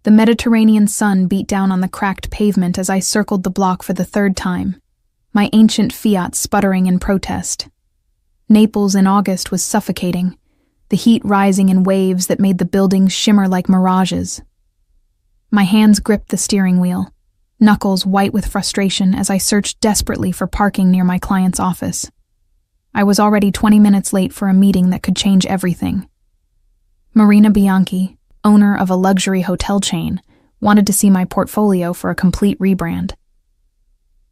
The Mediterranean sun beat down on the cracked pavement as I circled the block for the third time, my ancient Fiat sputtering in protest. Naples in August was suffocating, the heat rising in waves that made the buildings shimmer like mirages. My hands gripped the steering wheel, knuckles white with frustration as I searched desperately for parking near my client's office. I was already 20 minutes late for a meeting that could change everything. Marina Bianchi, owner of a luxury hotel chain, wanted to see my portfolio for a complete rebrand.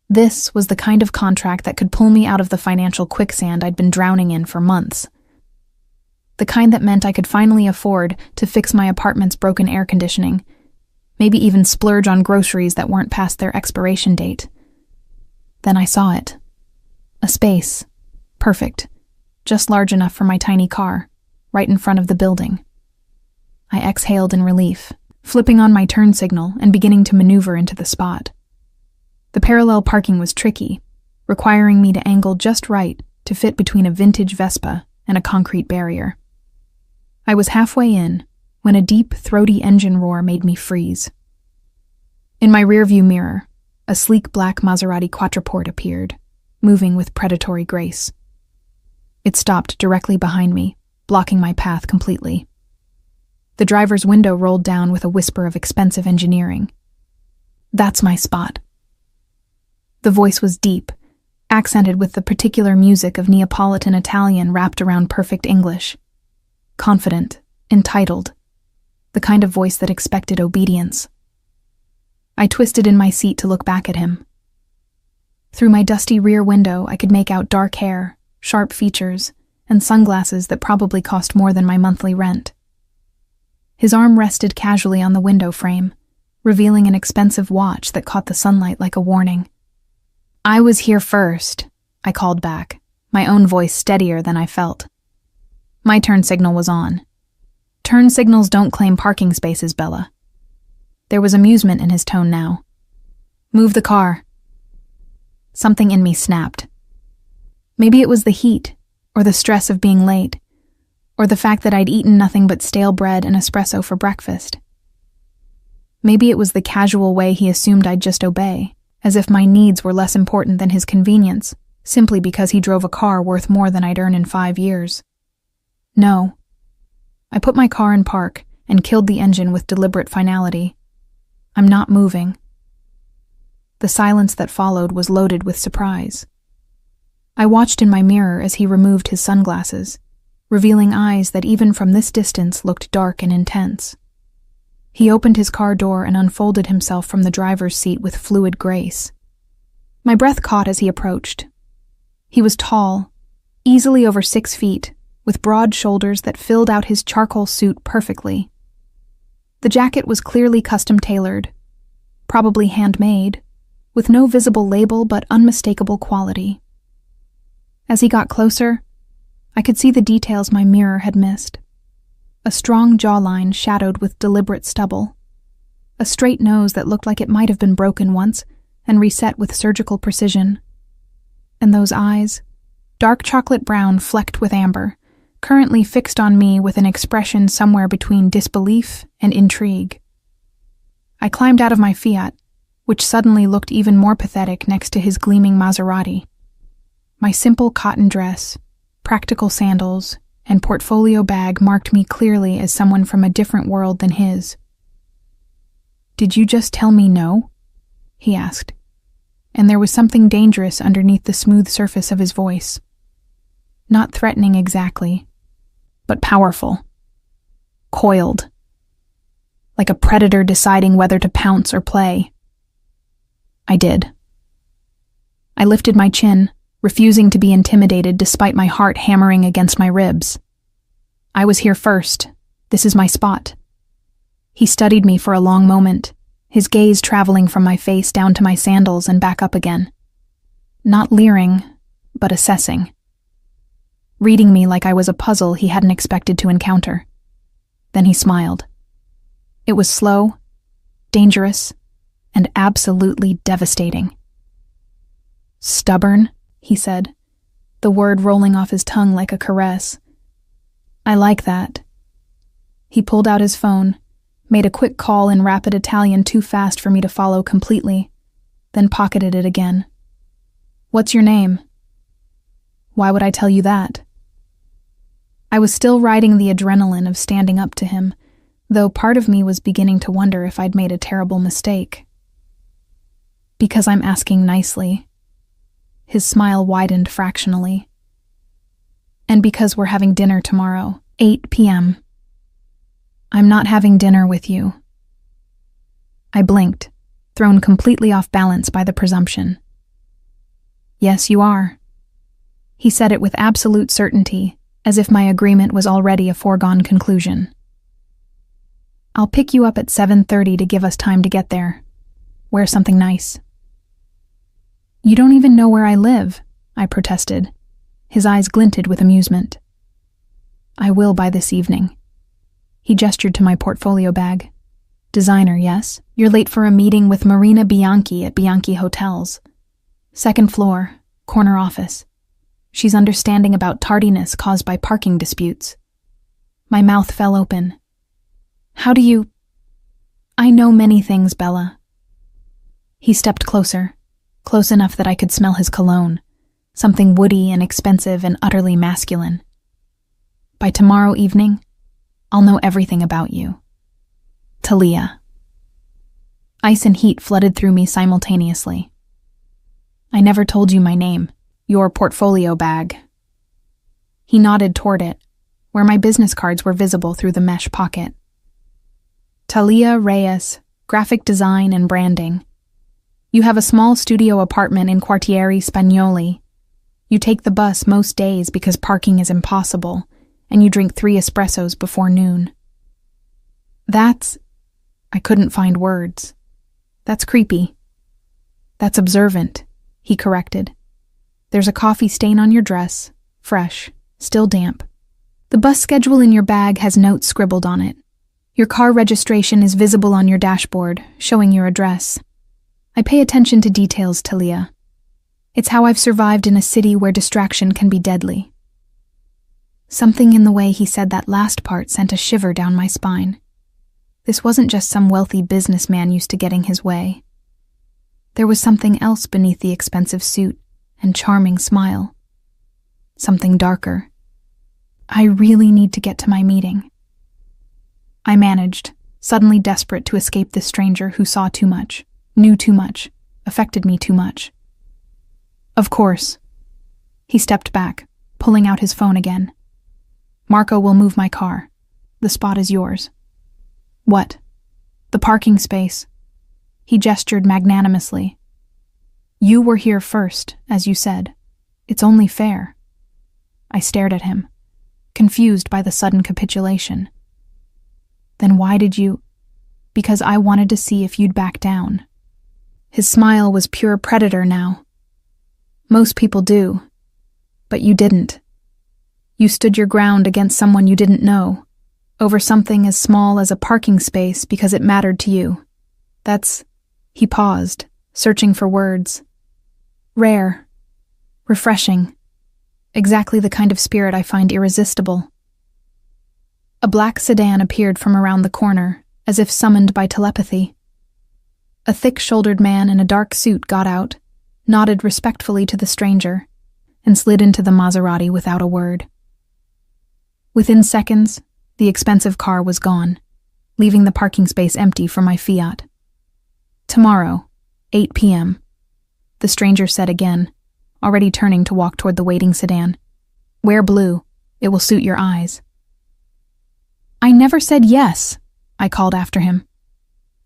This was the kind of contract that could pull me out of the financial quicksand I'd been drowning in for months. The kind that meant I could finally afford to fix my apartment's broken air conditioning, maybe even splurge on groceries that weren't past their expiration date. Then I saw it. A space. Perfect. Just large enough for my tiny car, right in front of the building. I exhaled in relief, flipping on my turn signal and beginning to maneuver into the spot. The parallel parking was tricky, requiring me to angle just right to fit between a vintage Vespa and a concrete barrier. I was halfway in when a deep, throaty engine roar made me freeze. In my rearview mirror, a sleek black Maserati Quattroporte appeared, moving with predatory grace. It stopped directly behind me, blocking my path completely. The driver's window rolled down with a whisper of expensive engineering. "That's my spot." The voice was deep, accented with the particular music of Neapolitan Italian wrapped around perfect English. Confident, entitled, the kind of voice that expected obedience. I twisted in my seat to look back at him. Through my dusty rear window, I could make out dark hair, sharp features, and sunglasses that probably cost more than my monthly rent. His arm rested casually on the window frame, revealing an expensive watch that caught the sunlight like a warning. "I was here first," I called back, my own voice steadier than I felt. My turn signal was on. Turn signals don't claim parking spaces, Bella. There was amusement in his tone now. "Move the car." Something in me snapped. Maybe it was the heat, or the stress of being late, or the fact that I'd eaten nothing but stale bread and espresso for breakfast. Maybe it was the casual way he assumed I'd just obey, as if my needs were less important than his convenience, simply because he drove a car worth more than I'd earn in 5 years. No. I put my car in park and killed the engine with deliberate finality. I'm not moving. The silence that followed was loaded with surprise. I watched in my mirror as he removed his sunglasses, revealing eyes that even from this distance looked dark and intense. He opened his car door and unfolded himself from the driver's seat with fluid grace. My breath caught as he approached. He was tall, easily over 6 feet, with broad shoulders that filled out his charcoal suit perfectly. The jacket was clearly custom-tailored, probably handmade, with no visible label but unmistakable quality. As he got closer, I could see the details my mirror had missed. A strong jawline shadowed with deliberate stubble, a straight nose that looked like it might have been broken once and reset with surgical precision. And those eyes, dark chocolate brown flecked with amber, currently fixed on me with an expression somewhere between disbelief and intrigue. I climbed out of my Fiat, which suddenly looked even more pathetic next to his gleaming Maserati. My simple cotton dress, practical sandals, and portfolio bag marked me clearly as someone from a different world than his. "Did you just tell me no?" he asked, and there was something dangerous underneath the smooth surface of his voice. Not threatening exactly, but powerful. Coiled. Like a predator deciding whether to pounce or play. I did. I lifted my chin, refusing to be intimidated despite my heart hammering against my ribs. "I was here first. This is my spot." He studied me for a long moment, his gaze traveling from my face down to my sandals and back up again. Not leering, but assessing. Reading me like I was a puzzle he hadn't expected to encounter. Then he smiled. It was slow, dangerous, and absolutely devastating. "Stubborn," he said, the word rolling off his tongue like a caress. "I like that." He pulled out his phone, made a quick call in rapid Italian too fast for me to follow completely, then pocketed it again. "What's your name?" "Why would I tell you that?" I was still riding the adrenaline of standing up to him, though part of me was beginning to wonder if I'd made a terrible mistake. "Because I'm asking nicely." His smile widened fractionally. "And because we're having dinner tomorrow, 8 p.m. I'm not having dinner with you." I blinked, thrown completely off balance by the presumption. "Yes, you are." He said it with absolute certainty, as if my agreement was already a foregone conclusion. "I'll pick you up at 7:30 to give us time to get there. Wear something nice." "You don't even know where I live," I protested. His eyes glinted with amusement. "I will by this evening." He gestured to my portfolio bag. "Designer, yes? You're late for a meeting with Marina Bianchi at Bianchi Hotels. Second floor, corner office. She's understanding about tardiness caused by parking disputes." My mouth fell open. "How do you—" "I know many things, Bella." He stepped closer, close enough that I could smell his cologne, something woody and expensive and utterly masculine. "By tomorrow evening, I'll know everything about you. Talia." Ice and heat flooded through me simultaneously. "I never told you my name. Your portfolio bag." He nodded toward it, where my business cards were visible through the mesh pocket. "Talia Reyes, graphic design and branding. You have a small studio apartment in Quartieri Spagnoli. You take the bus most days because parking is impossible, and you drink 3 espressos before noon." "That's—" I couldn't find words. "That's creepy." "That's observant," he corrected. "There's a coffee stain on your dress, fresh, still damp. The bus schedule in your bag has notes scribbled on it. Your car registration is visible on your dashboard, showing your address. I pay attention to details, Talia. It's how I've survived in a city where distraction can be deadly." Something in the way he said that last part sent a shiver down my spine. This wasn't just some wealthy businessman used to getting his way. There was something else beneath the expensive suit and charming smile. Something darker. "I really need to get to my meeting." I managed, suddenly desperate to escape this stranger who saw too much, knew too much, affected me too much. "Of course." He stepped back, pulling out his phone again. "Marco will move my car. The spot is yours." "What?" "The parking space." He gestured magnanimously. "You were here first, as you said. It's only fair." I stared at him, confused by the sudden capitulation. "Then why did you—" "Because I wanted to see if you'd back down." His smile was pure predator now. "Most people do. But you didn't. You stood your ground against someone you didn't know, over something as small as a parking space because it mattered to you. That's—" He paused, searching for words. "Rare. Refreshing. Exactly the kind of spirit I find irresistible." A black sedan appeared from around the corner, as if summoned by telepathy. A thick-shouldered man in a dark suit got out, nodded respectfully to the stranger, and slid into the Maserati without a word. Within seconds, the expensive car was gone, leaving the parking space empty for my Fiat. "Tomorrow, 8 p.m., the stranger said again, already turning to walk toward the waiting sedan. "Wear blue. It will suit your eyes." "I never said yes," I called after him.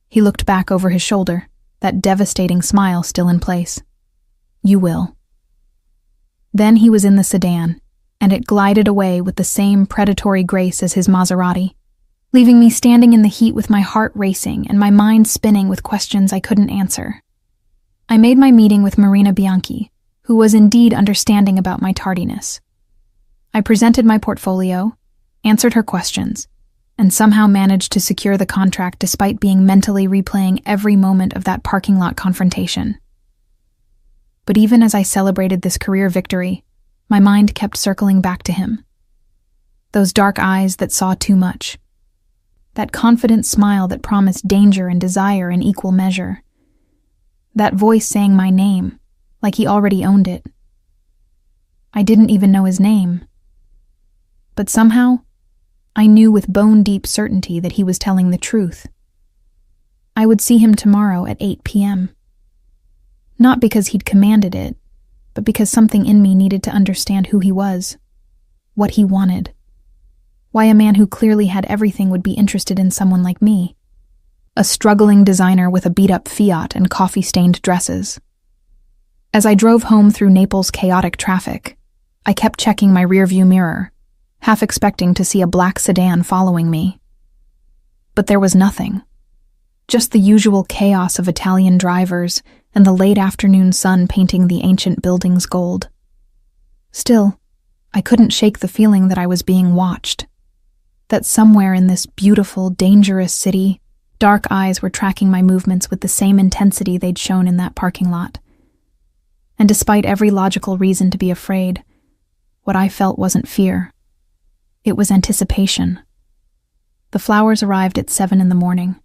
He looked back over his shoulder, that devastating smile still in place. "You will." Then he was in the sedan, and it glided away with the same predatory grace as his Maserati, leaving me standing in the heat with my heart racing and my mind spinning with questions I couldn't answer. I made my meeting with Marina Bianchi, who was indeed understanding about my tardiness. I presented my portfolio, answered her questions, and somehow managed to secure the contract despite being mentally replaying every moment of that parking lot confrontation. But even as I celebrated this career victory, my mind kept circling back to him. Those dark eyes that saw too much. That confident smile that promised danger and desire in equal measure. That voice saying my name, like he already owned it. I didn't even know his name. But somehow, I knew with bone-deep certainty that he was telling the truth. I would see him tomorrow at 8 p.m. Not because he'd commanded it, but because something in me needed to understand who he was, what he wanted, why a man who clearly had everything would be interested in someone like me, a struggling designer with a beat-up Fiat and coffee-stained dresses. As I drove home through Naples' chaotic traffic, I kept checking my rearview mirror, half expecting to see a black sedan following me. But there was nothing. Just the usual chaos of Italian drivers and the late afternoon sun painting the ancient buildings gold. Still, I couldn't shake the feeling that I was being watched. That somewhere in this beautiful, dangerous city, dark eyes were tracking my movements with the same intensity they'd shown in that parking lot. And despite every logical reason to be afraid, what I felt wasn't fear. It was anticipation. The flowers arrived at 7 in the morning.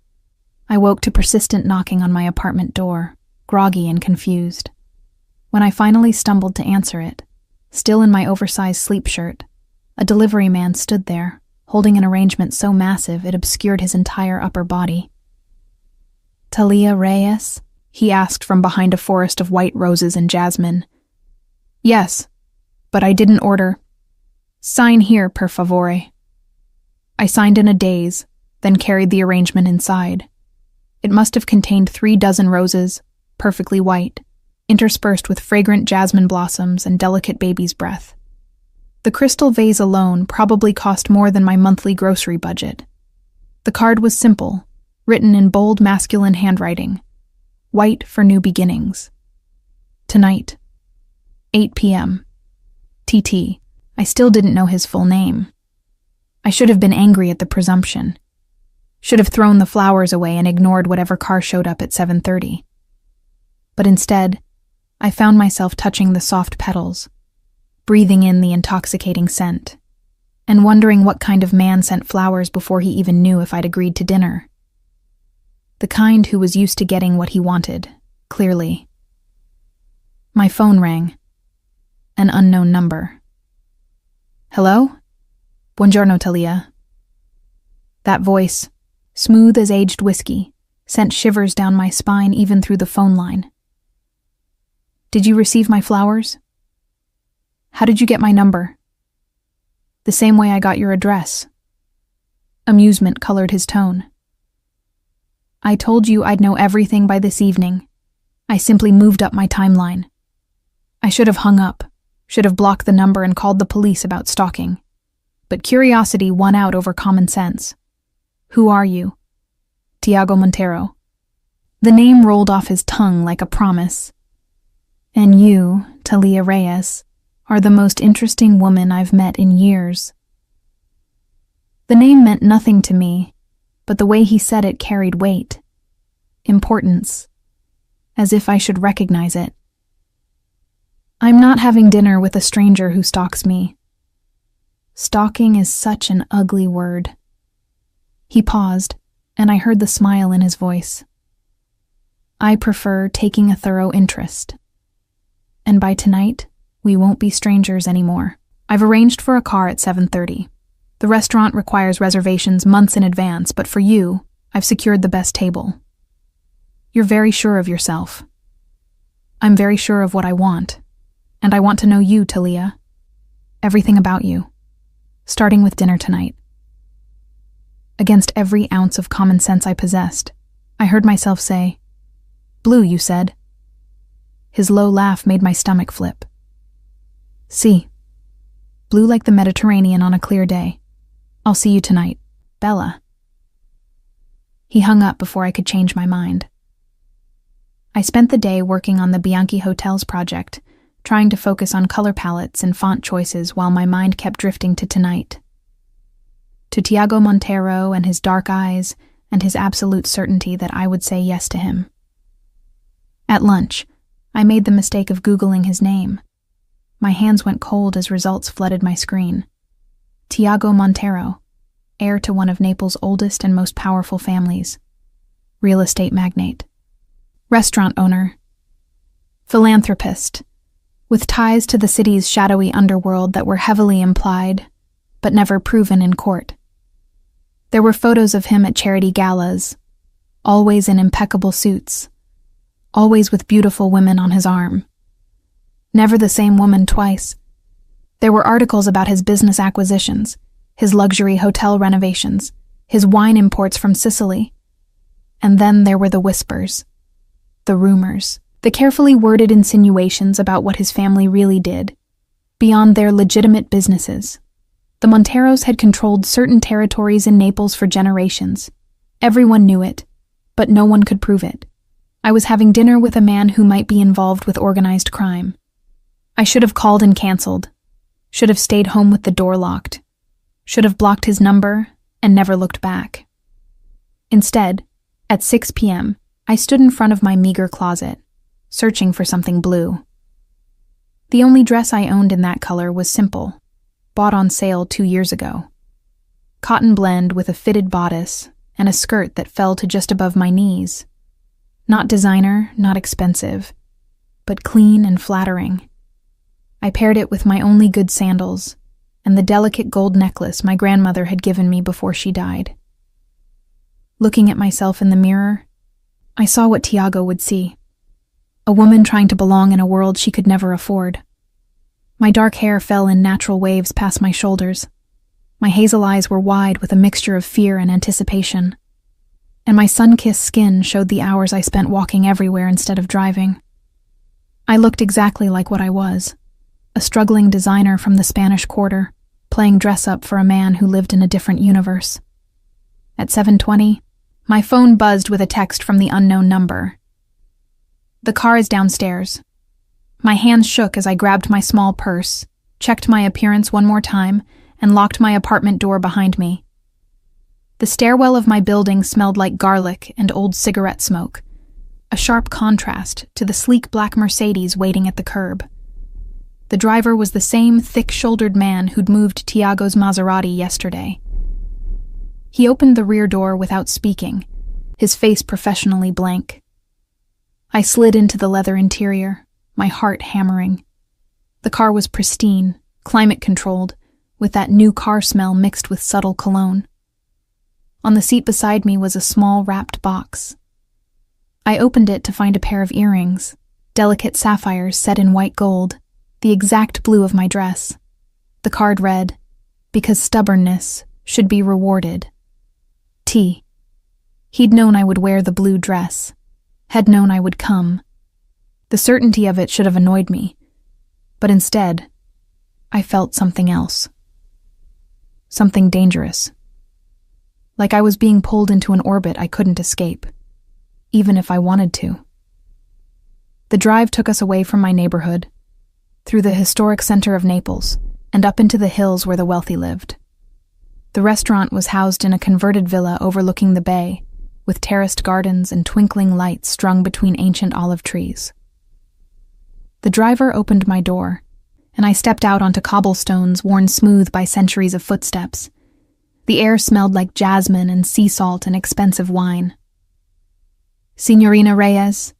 I woke to persistent knocking on my apartment door, groggy and confused. When I finally stumbled to answer it, still in my oversized sleep shirt, a delivery man stood there, holding an arrangement so massive it obscured his entire upper body. "Talia Reyes?" he asked from behind a forest of white roses and jasmine. "Yes, but I didn't order. Sign here, per favore." I signed in a daze, then carried the arrangement inside. It must have contained 3 dozen roses, perfectly white, interspersed with fragrant jasmine blossoms and delicate baby's breath. The crystal vase alone probably cost more than my monthly grocery budget. The card was simple, written in bold masculine handwriting. White for new beginnings. Tonight, 8 p.m. TT. I still didn't know his full name. I should have been angry at the presumption. Should have thrown the flowers away and ignored whatever car showed up at 7:30. But instead, I found myself touching the soft petals, breathing in the intoxicating scent, and wondering what kind of man sent flowers before he even knew if I'd agreed to dinner. The kind who was used to getting what he wanted, clearly. My phone rang. An unknown number. "Hello? Buongiorno, Talia." That voice, smooth as aged whiskey, sent shivers down my spine even through the phone line. "Did you receive my flowers? How did you get my number?" "The same way I got your address." Amusement colored his tone. "I told you I'd know everything by this evening. I simply moved up my timeline. I should have hung up, should have blocked the number and called the police about stalking. But curiosity won out over common sense. Who are you?" "Tiago Montero." The name rolled off his tongue like a promise. "And you, Talia Reyes, are the most interesting woman I've met in years." The name meant nothing to me, but the way he said it carried weight, importance, as if I should recognize it. "I'm not having dinner with a stranger who stalks me." Stalking is such an ugly word. He paused, and I heard the smile in his voice. "I prefer taking a thorough interest. And by tonight, we won't be strangers anymore. I've arranged for a car at 7:30. The restaurant requires reservations months in advance, but for you, I've secured the best table. You're very sure of yourself. I'm very sure of what I want, and I want to know you, Talia. Everything about you, starting with dinner tonight." Against every ounce of common sense I possessed, I heard myself say, "Blue, you said." His low laugh made my stomach flip. "See, blue like the Mediterranean on a clear day. I'll see you tonight, Bella." He hung up before I could change my mind. I spent the day working on the Bianchi Hotels project, trying to focus on color palettes and font choices while my mind kept drifting to tonight. To Tiago Montero and his dark eyes and his absolute certainty that I would say yes to him. At lunch, I made the mistake of Googling his name. My hands went cold as results flooded my screen. Tiago Montero. heir to one of Naples' oldest and most powerful families, real estate magnate, restaurant owner, philanthropist, with ties to the city's shadowy underworld that were heavily implied, but never proven in court. There were photos of him at charity galas, always in impeccable suits, always with beautiful women on his arm. Never the same woman twice. There were articles about his business acquisitions, his luxury hotel renovations, his wine imports from Sicily. And then there were the whispers, the rumors, the carefully worded insinuations about what his family really did, beyond their legitimate businesses. The Monteros had controlled certain territories in Naples for generations. Everyone knew it, but no one could prove it. I was having dinner with a man who might be involved with organized crime. I should have called and canceled, should have stayed home with the door locked, should have blocked his number and never looked back. Instead, at 6 p.m., I stood in front of my meager closet, searching for something blue. The only dress I owned in that color was simple, bought on sale 2 years ago. Cotton blend with a fitted bodice and a skirt that fell to just above my knees. Not designer, not expensive, but clean and flattering. I paired it with my only good sandals and the delicate gold necklace my grandmother had given me before she died. Looking at myself in the mirror, I saw what Tiago would see. A woman trying to belong in a world she could never afford. My dark hair fell in natural waves past my shoulders. My hazel eyes were wide with a mixture of fear and anticipation. And my sun-kissed skin showed the hours I spent walking everywhere instead of driving. I looked exactly like what I was, a struggling designer from the Spanish Quarter, playing dress-up for a man who lived in a different universe. At 7:20, my phone buzzed with a text from the unknown number. "The car is downstairs." My hands shook as I grabbed my small purse, checked my appearance one more time, and locked my apartment door behind me. The stairwell of my building smelled like garlic and old cigarette smoke, a sharp contrast to the sleek black Mercedes waiting at the curb. The driver was the same thick-shouldered man who'd moved Tiago's Maserati yesterday. He opened the rear door without speaking, his face professionally blank. I slid into the leather interior, my heart hammering. The car was pristine, climate-controlled, with that new car smell mixed with subtle cologne. On the seat beside me was a small wrapped box. I opened it to find a pair of earrings, delicate sapphires set in white gold, the exact blue of my dress. The card read, "Because stubbornness should be rewarded. T." He'd known I would wear the blue dress, had known I would come. The certainty of it should have annoyed me, but instead, I felt something else. Something dangerous. Like I was being pulled into an orbit I couldn't escape, even if I wanted to. The drive took us away from my neighborhood, through the historic center of Naples, and up into the hills where the wealthy lived. The restaurant was housed in a converted villa overlooking the bay, with terraced gardens and twinkling lights strung between ancient olive trees. The driver opened my door, and I stepped out onto cobblestones worn smooth by centuries of footsteps. The air smelled like jasmine and sea salt and expensive wine. "Signorina Reyes."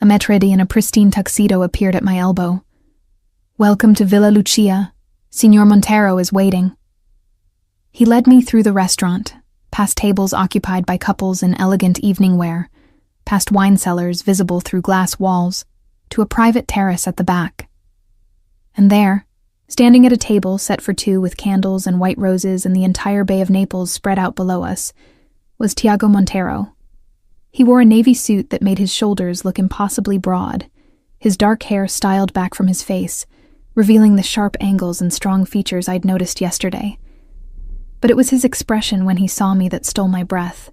A maitre in a pristine tuxedo appeared at my elbow. "Welcome to Villa Lucia. Signor Montero is waiting." He led me through the restaurant, past tables occupied by couples in elegant evening wear, past wine cellars visible through glass walls, to a private terrace at the back. And there, standing at a table set for two with candles and white roses and the entire Bay of Naples spread out below us, was Tiago Montero. He wore a navy suit that made his shoulders look impossibly broad, his dark hair styled back from his face, revealing the sharp angles and strong features I'd noticed yesterday. But it was his expression when he saw me that stole my breath.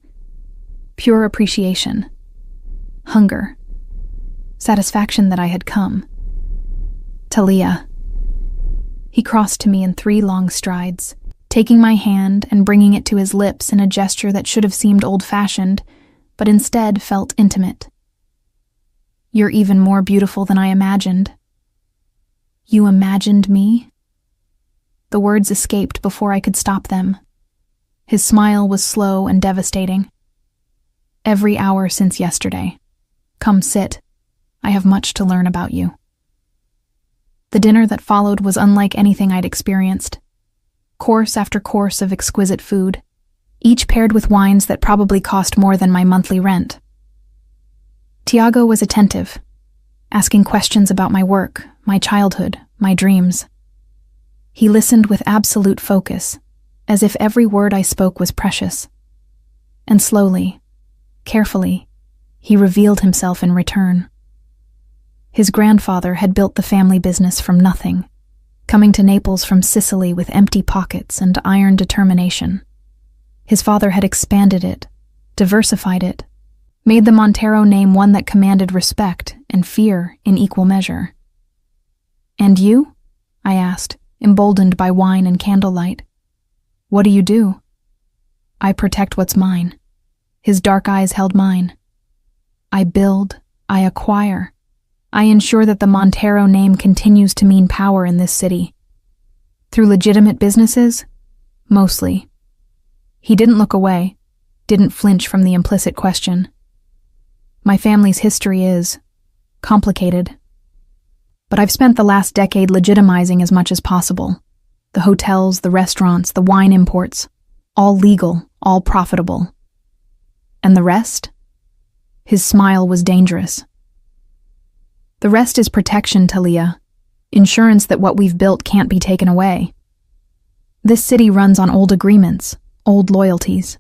Pure appreciation. Hunger. Satisfaction that I had come. "Talia." He crossed to me in 3 long strides, taking my hand and bringing it to his lips in a gesture that should have seemed old-fashioned, but instead felt intimate. "You're even more beautiful than I imagined." "You imagined me?" The words escaped before I could stop them. His smile was slow and devastating. "Every hour since yesterday. Come sit. I have much to learn about you." The dinner that followed was unlike anything I'd experienced. Course after course of exquisite food, each paired with wines that probably cost more than my monthly rent. Tiago was attentive, asking questions about my work, my childhood, my dreams. He listened with absolute focus, as if every word I spoke was precious. And slowly, carefully, he revealed himself in return. His grandfather had built the family business from nothing, coming to Naples from Sicily with empty pockets and iron determination. His father had expanded it, diversified it, made the Montero name one that commanded respect and fear in equal measure. "And you?" I asked, emboldened by wine and candlelight. "What do you do?" "I protect what's mine." His dark eyes held mine. "I build, I acquire. I ensure that the Montero name continues to mean power in this city." "Through legitimate businesses?" "Mostly." He didn't look away, didn't flinch from the implicit question. "My family's history is complicated. But I've spent the last decade legitimizing as much as possible. The hotels, the restaurants, the wine imports, all legal, all profitable. And the rest?" His smile was dangerous. "The rest is protection, Talia. Insurance that what we've built can't be taken away. This city runs on old agreements, old loyalties.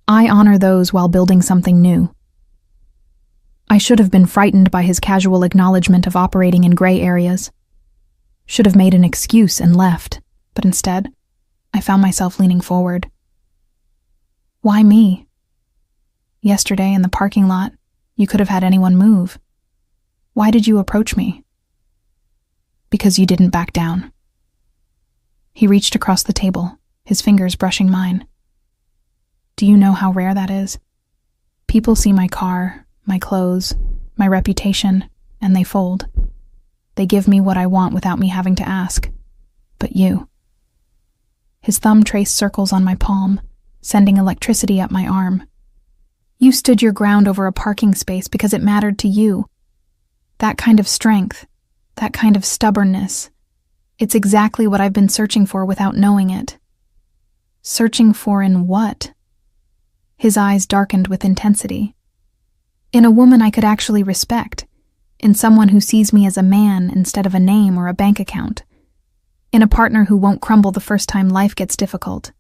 I honor those while building something new." I should have been frightened by his casual acknowledgement of operating in gray areas. Should have made an excuse and left, but instead, I found myself leaning forward. "Why me? Yesterday in the parking lot, you could have had anyone move. Why did you approach me?" "Because you didn't back down." He reached across the table, his fingers brushing mine. "Do you know how rare that is? People see my car, my clothes, my reputation, and they fold. They give me what I want without me having to ask. But you." His thumb traced circles on my palm, sending electricity up my arm. "You stood your ground over a parking space because it mattered to you. That kind of strength, that kind of stubbornness, it's exactly what I've been searching for without knowing it." "Searching for in what?" His eyes darkened with intensity. "In a woman I could actually respect, in someone who sees me as a man instead of a name or a bank account, in a partner who won't crumble the first time life gets difficult."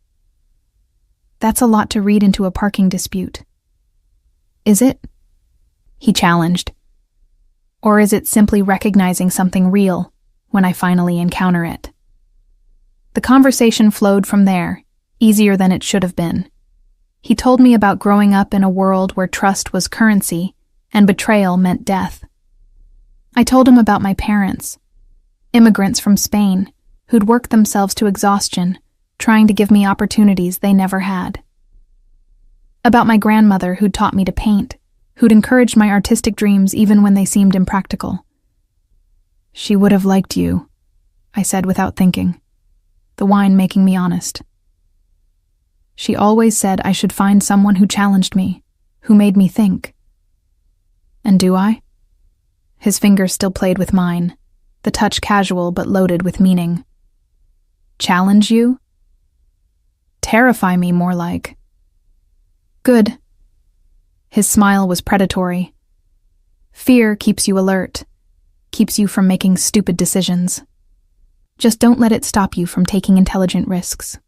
"That's a lot to read into a parking dispute." "Is it?" he challenged. "Or is it simply recognizing something real when I finally encounter it?" The conversation flowed from there, easier than it should have been. He told me about growing up in a world where trust was currency and betrayal meant death. I told him about my parents, immigrants from Spain, who'd worked themselves to exhaustion, trying to give me opportunities they never had. About my grandmother who'd taught me to paint, who'd encouraged my artistic dreams even when they seemed impractical. "She would have liked you," I said without thinking, the wine making me honest. "She always said I should find someone who challenged me, who made me think." "And do I?" His fingers still played with mine, the touch casual but loaded with meaning. "Challenge you?" "Terrify me, more like." "Good." His smile was predatory. "Fear keeps you alert, keeps you from making stupid decisions. Just don't let it stop you from taking intelligent risks."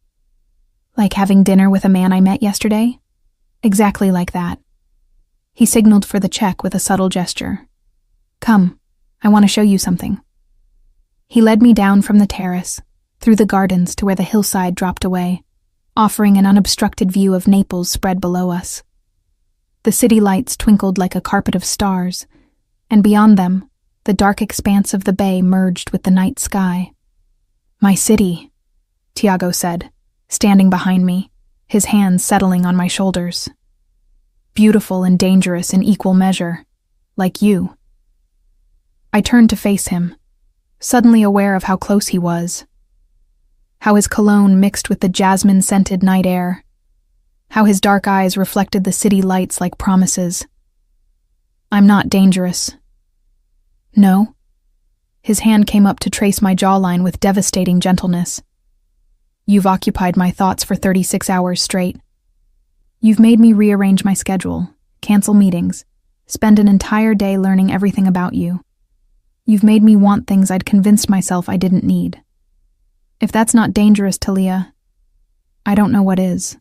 "Like having dinner with a man I met yesterday?" "Exactly like that." He signaled for the check with a subtle gesture. "Come, I want to show you something." He led me down from the terrace, through the gardens to where the hillside dropped away, offering an unobstructed view of Naples spread below us. The city lights twinkled like a carpet of stars, and beyond them, the dark expanse of the bay merged with the night sky. "My city," Tiago said, standing behind me, his hands settling on my shoulders. "Beautiful and dangerous in equal measure, like you." I turned to face him, suddenly aware of how close he was. how his cologne mixed with the jasmine-scented night air, how his dark eyes reflected the city lights like promises. I'm not dangerous. No. His hand came up to trace my jawline with devastating gentleness. You've occupied my thoughts for 36 hours straight. You've made me rearrange my schedule, cancel meetings, spend an entire day learning everything about you. You've made me want things I'd convinced myself I didn't need. If that's not dangerous, Talia, I don't know what is.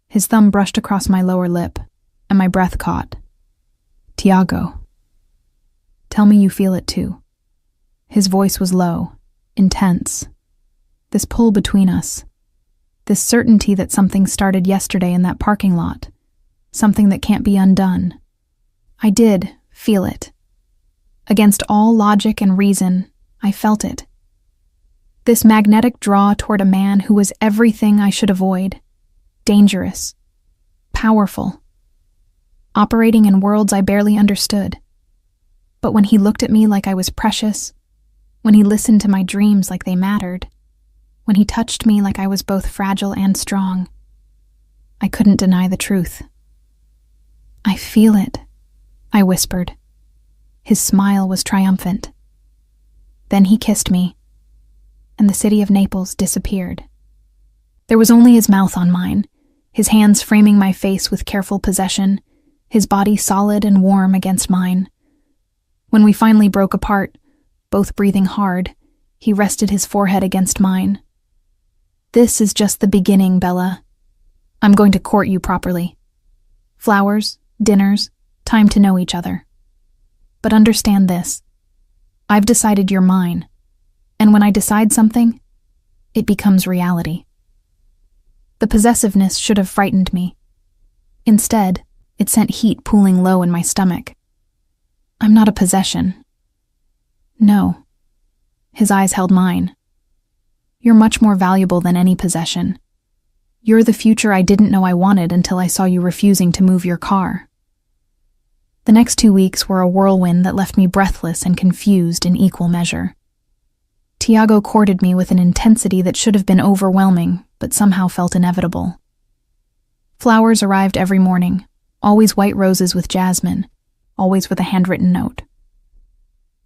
His thumb brushed across my lower lip, and my breath caught. Tiago. Tell me you feel it too. His voice was low, intense. This pull between us. This certainty that something started yesterday in that parking lot. Something that can't be undone. I did feel it. Against all logic and reason, I felt it. This magnetic draw toward a man who was everything I should avoid. Dangerous. Powerful. Operating in worlds I barely understood. But when he looked at me like I was precious, when he listened to my dreams like they mattered, when he touched me like I was both fragile and strong, I couldn't deny the truth. I feel it, I whispered. His smile was triumphant. Then he kissed me, and the city of Naples disappeared. There was only his mouth on mine, his hands framing my face with careful possession, his body solid and warm against mine. When we finally broke apart, both breathing hard, he rested his forehead against mine. This is just the beginning, Bella. I'm going to court you properly. Flowers, dinners, time to know each other. But understand this. I've decided you're mine, and when I decide something, it becomes reality. The possessiveness should have frightened me. Instead, it sent heat pooling low in my stomach. I'm not a possession. No. His eyes held mine. You're much more valuable than any possession. You're the future I didn't know I wanted until I saw you refusing to move your car. The next 2 weeks were a whirlwind that left me breathless and confused in equal measure. Tiago courted me with an intensity that should have been overwhelming, but somehow felt inevitable. Flowers arrived every morning, always white roses with jasmine, always with a handwritten note.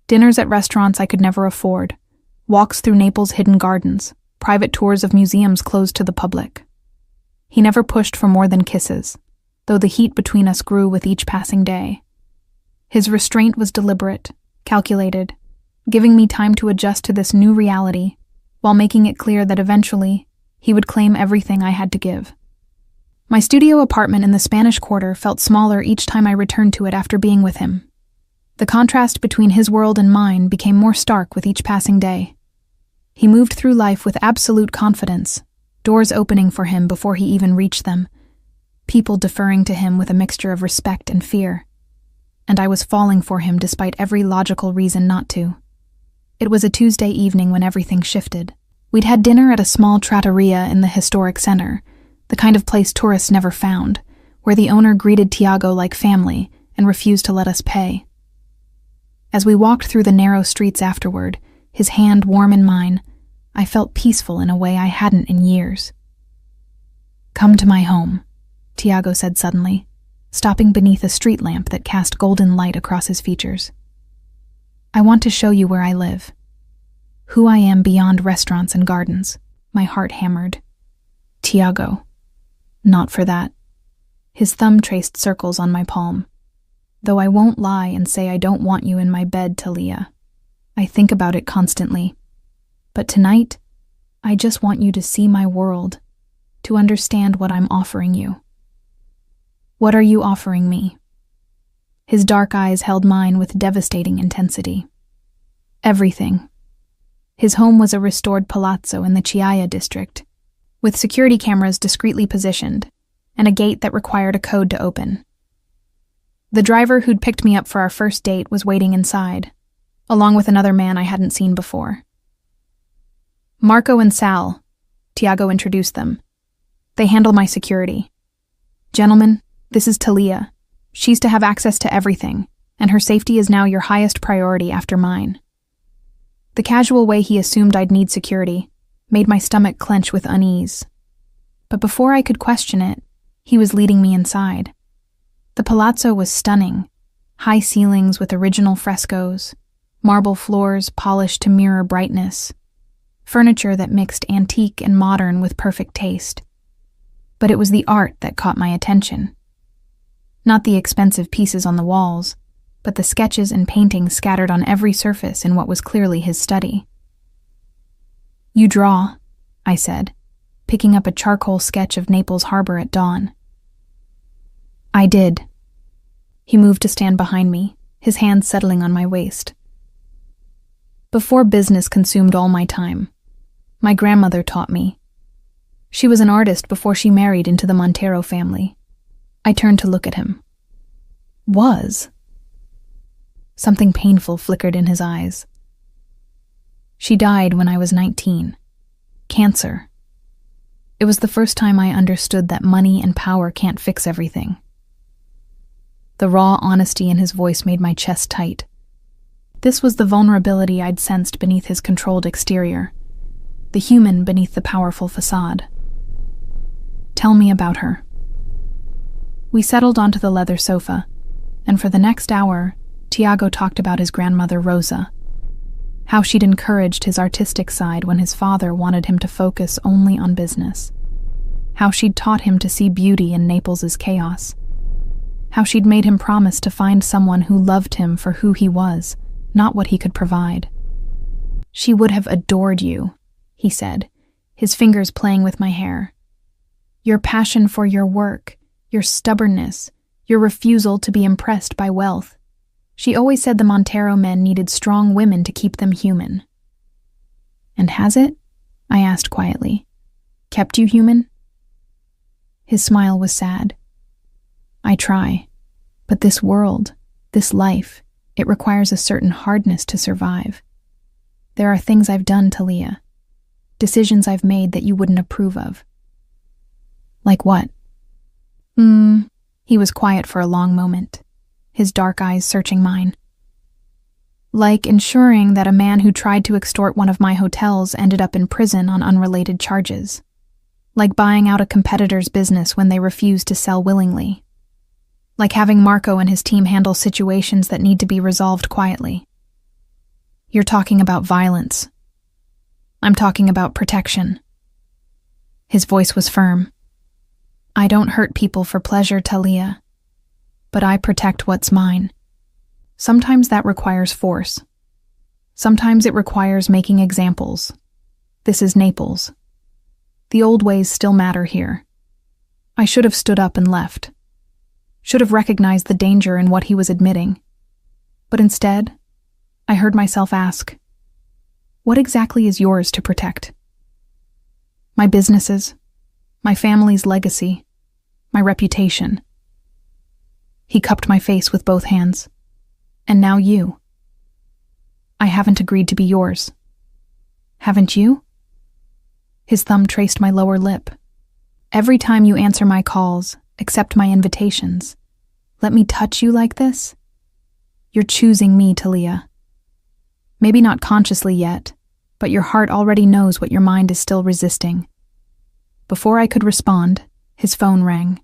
Dinners at restaurants I could never afford, walks through Naples' hidden gardens, private tours of museums closed to the public. He never pushed for more than kisses, though the heat between us grew with each passing day. His restraint was deliberate, calculated, giving me time to adjust to this new reality, while making it clear that eventually he would claim everything I had to give. My studio apartment in the Spanish Quarter felt smaller each time I returned to it after being with him. The contrast between his world and mine became more stark with each passing day. He moved through life with absolute confidence, doors opening for him before he even reached them, people deferring to him with a mixture of respect and fear. And I was falling for him despite every logical reason not to. It was a Tuesday evening when everything shifted. We'd had dinner at a small trattoria in the historic center, the kind of place tourists never found, where the owner greeted Tiago like family and refused to let us pay. As we walked through the narrow streets afterward, his hand warm in mine, I felt peaceful in a way I hadn't in years. Come to my home, Tiago said suddenly, stopping beneath a street lamp that cast golden light across his features. I want to show you where I live. Who I am beyond restaurants and gardens. My heart hammered. Tiago. Not for that. His thumb traced circles on my palm. Though I won't lie and say I don't want you in my bed, Talia. I think about it constantly. But tonight, I just want you to see my world, to understand what I'm offering you. What are you offering me? His dark eyes held mine with devastating intensity. Everything. His home was a restored palazzo in the Chiaia district, with security cameras discreetly positioned, and a gate that required a code to open. The driver who'd picked me up for our first date was waiting inside, along with another man I hadn't seen before. Marco and Sal, Tiago introduced them. They handle my security. Gentlemen, this is Talia. She's to have access to everything, and her safety is now your highest priority after mine. The casual way he assumed I'd need security made my stomach clench with unease. But before I could question it, he was leading me inside. The palazzo was stunning. High ceilings with original frescoes, marble floors polished to mirror brightness, furniture that mixed antique and modern with perfect taste. But it was the art that caught my attention. Not the expensive pieces on the walls, but the sketches and paintings scattered on every surface in what was clearly his study. "You draw," I said, picking up a charcoal sketch of Naples Harbor at dawn. "I did." He moved to stand behind me, his hands settling on my waist. Before business consumed all my time, my grandmother taught me. She was an artist before she married into the Montero family. I turned to look at him. Was? Something painful flickered in his eyes. She died when I was 19. Cancer. It was the first time I understood that money and power can't fix everything. The raw honesty in his voice made my chest tight. This was the vulnerability I'd sensed beneath his controlled exterior, the human beneath the powerful facade. "Tell me about her." We settled onto the leather sofa, and for the next hour, Tiago talked about his grandmother Rosa, how she'd encouraged his artistic side when his father wanted him to focus only on business, how she'd taught him to see beauty in Naples's chaos, how she'd made him promise to find someone who loved him for who he was, not what he could provide. "She would have adored you," he said, his fingers playing with my hair. "Your passion for your work, your stubbornness, your refusal to be impressed by wealth. She always said the Montero men needed strong women to keep them human." "And has it?" I asked quietly. "Kept you human?" His smile was sad. "I try, but this world, this life, it requires a certain hardness to survive. There are things I've done, Talia, decisions I've made that you wouldn't approve of." "Like what?" He was quiet for a long moment, his dark eyes searching mine. "Like ensuring that a man who tried to extort one of my hotels ended up in prison on unrelated charges. Like buying out a competitor's business when they refused to sell willingly. Like having Marco and his team handle situations that need to be resolved quietly. You're talking about violence. I'm talking about protection." His voice was firm. "I don't hurt people for pleasure, Talia, but I protect what's mine. Sometimes that requires force. Sometimes it requires making examples. This is Naples. The old ways still matter here. I should have stood up and left. Should have recognized the danger in what he was admitting. But instead, I heard myself ask, what exactly is yours to protect? My businesses, my family's legacy, my reputation." He cupped my face with both hands. "And now you. I haven't agreed to be yours. Haven't you?" His thumb traced my lower lip. "Every time you answer my calls, accept my invitations, let me touch you like this, you're choosing me, Talia. Maybe not consciously yet, but your heart already knows what your mind is still resisting." Before I could respond, his phone rang.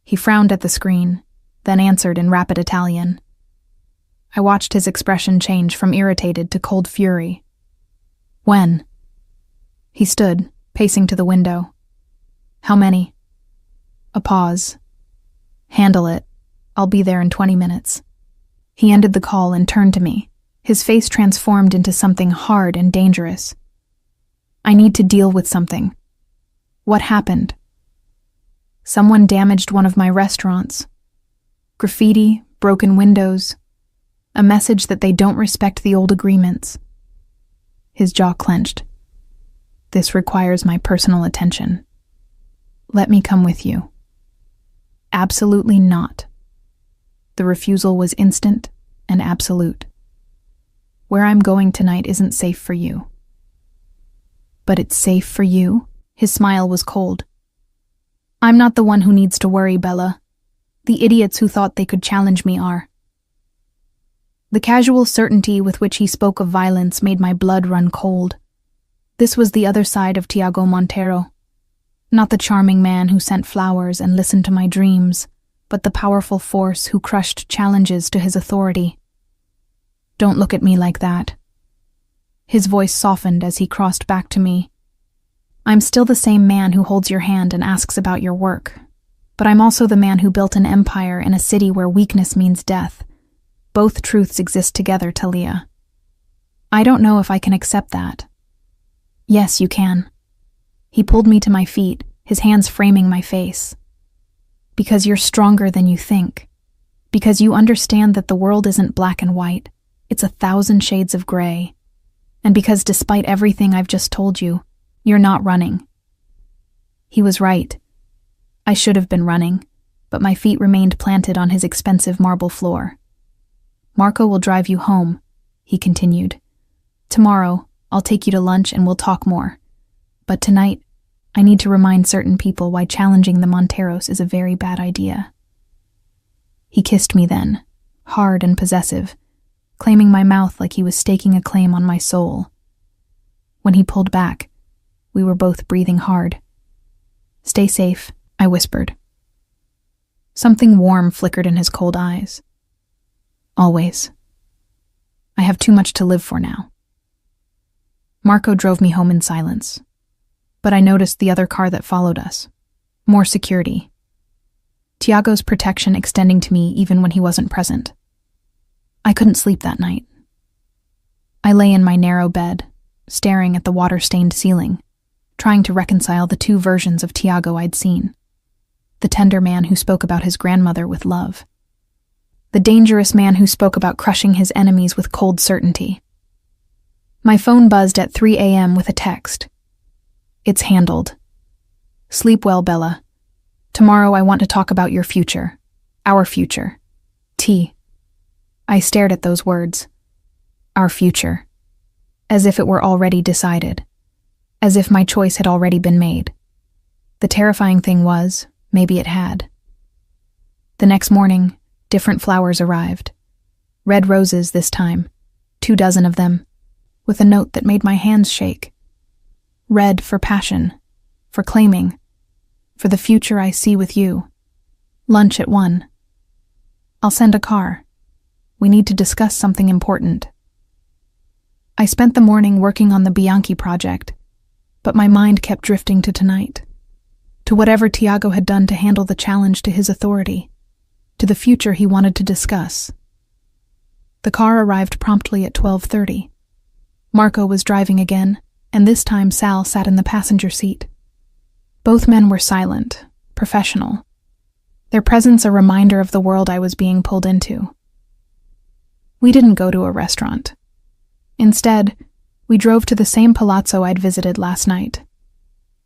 He frowned at the screen, then answered in rapid Italian. I watched his expression change from irritated to cold fury. "When?" He stood, pacing to the window. "How many?" A pause. "Handle it. I'll be there in 20 minutes." He ended the call and turned to me, his face transformed into something hard and dangerous. "I need to deal with something." "What happened?" "Someone damaged one of my restaurants. Graffiti, broken windows, a message that they don't respect the old agreements." His jaw clenched. "This requires my personal attention. Let me come with you." "Absolutely not." The refusal was instant and absolute. "Where I'm going tonight isn't safe for you." "But it's safe for you?" His smile was cold. "I'm not the one who needs to worry, Bella. The idiots who thought they could challenge me are." The casual certainty with which he spoke of violence made my blood run cold. This was the other side of Tiago Montero. Not the charming man who sent flowers and listened to my dreams, but the powerful force who crushed challenges to his authority. "Don't look at me like that." His voice softened as he crossed back to me. "I'm still the same man who holds your hand and asks about your work, but I'm also the man who built an empire in a city where weakness means death. Both truths exist together, Talia. I don't know if I can accept that." "Yes, you can." He pulled me to my feet, his hands framing my face. "Because you're stronger than you think. Because you understand that the world isn't black and white, it's 1,000 shades of gray. And because despite everything I've just told you, you're not running." He was right. I should have been running, but my feet remained planted on his expensive marble floor. "Marco will drive you home," he continued. "Tomorrow, I'll take you to lunch and we'll talk more. But tonight, I need to remind certain people why challenging the Monteros is a very bad idea." He kissed me then, hard and possessive, claiming my mouth like he was staking a claim on my soul. When he pulled back, we were both breathing hard. "Stay safe," I whispered. Something warm flickered in his cold eyes. "Always. I have too much to live for now." Marco drove me home in silence, but I noticed the other car that followed us. More security. Tiago's protection extending to me even when he wasn't present. I couldn't sleep that night. I lay in my narrow bed, staring at the water-stained ceiling, trying to reconcile the two versions of Tiago I'd seen. The tender man who spoke about his grandmother with love. The dangerous man who spoke about crushing his enemies with cold certainty. My phone buzzed at 3 a.m. with a text. "It's handled. Sleep well, Bella. Tomorrow I want to talk about your future. Our future. T." I stared at those words. Our future. As if it were already decided. As if my choice had already been made. The terrifying thing was, maybe it had. The next morning, different flowers arrived. Red roses this time, 24 of them, with a note that made my hands shake. Red for passion, for claiming, for the future I see with you. Lunch at 1. I'll send a car. We need to discuss something important. I spent the morning working on the Bianchi project, but my mind kept drifting to tonight, to whatever Tiago had done to handle the challenge to his authority, to the future he wanted to discuss. The car arrived promptly at 12:30. Marco was driving again, and this time Sal sat in the passenger seat. Both men were silent, professional, their presence a reminder of the world I was being pulled into. We didn't go to a restaurant. Instead, we drove to the same palazzo I'd visited last night.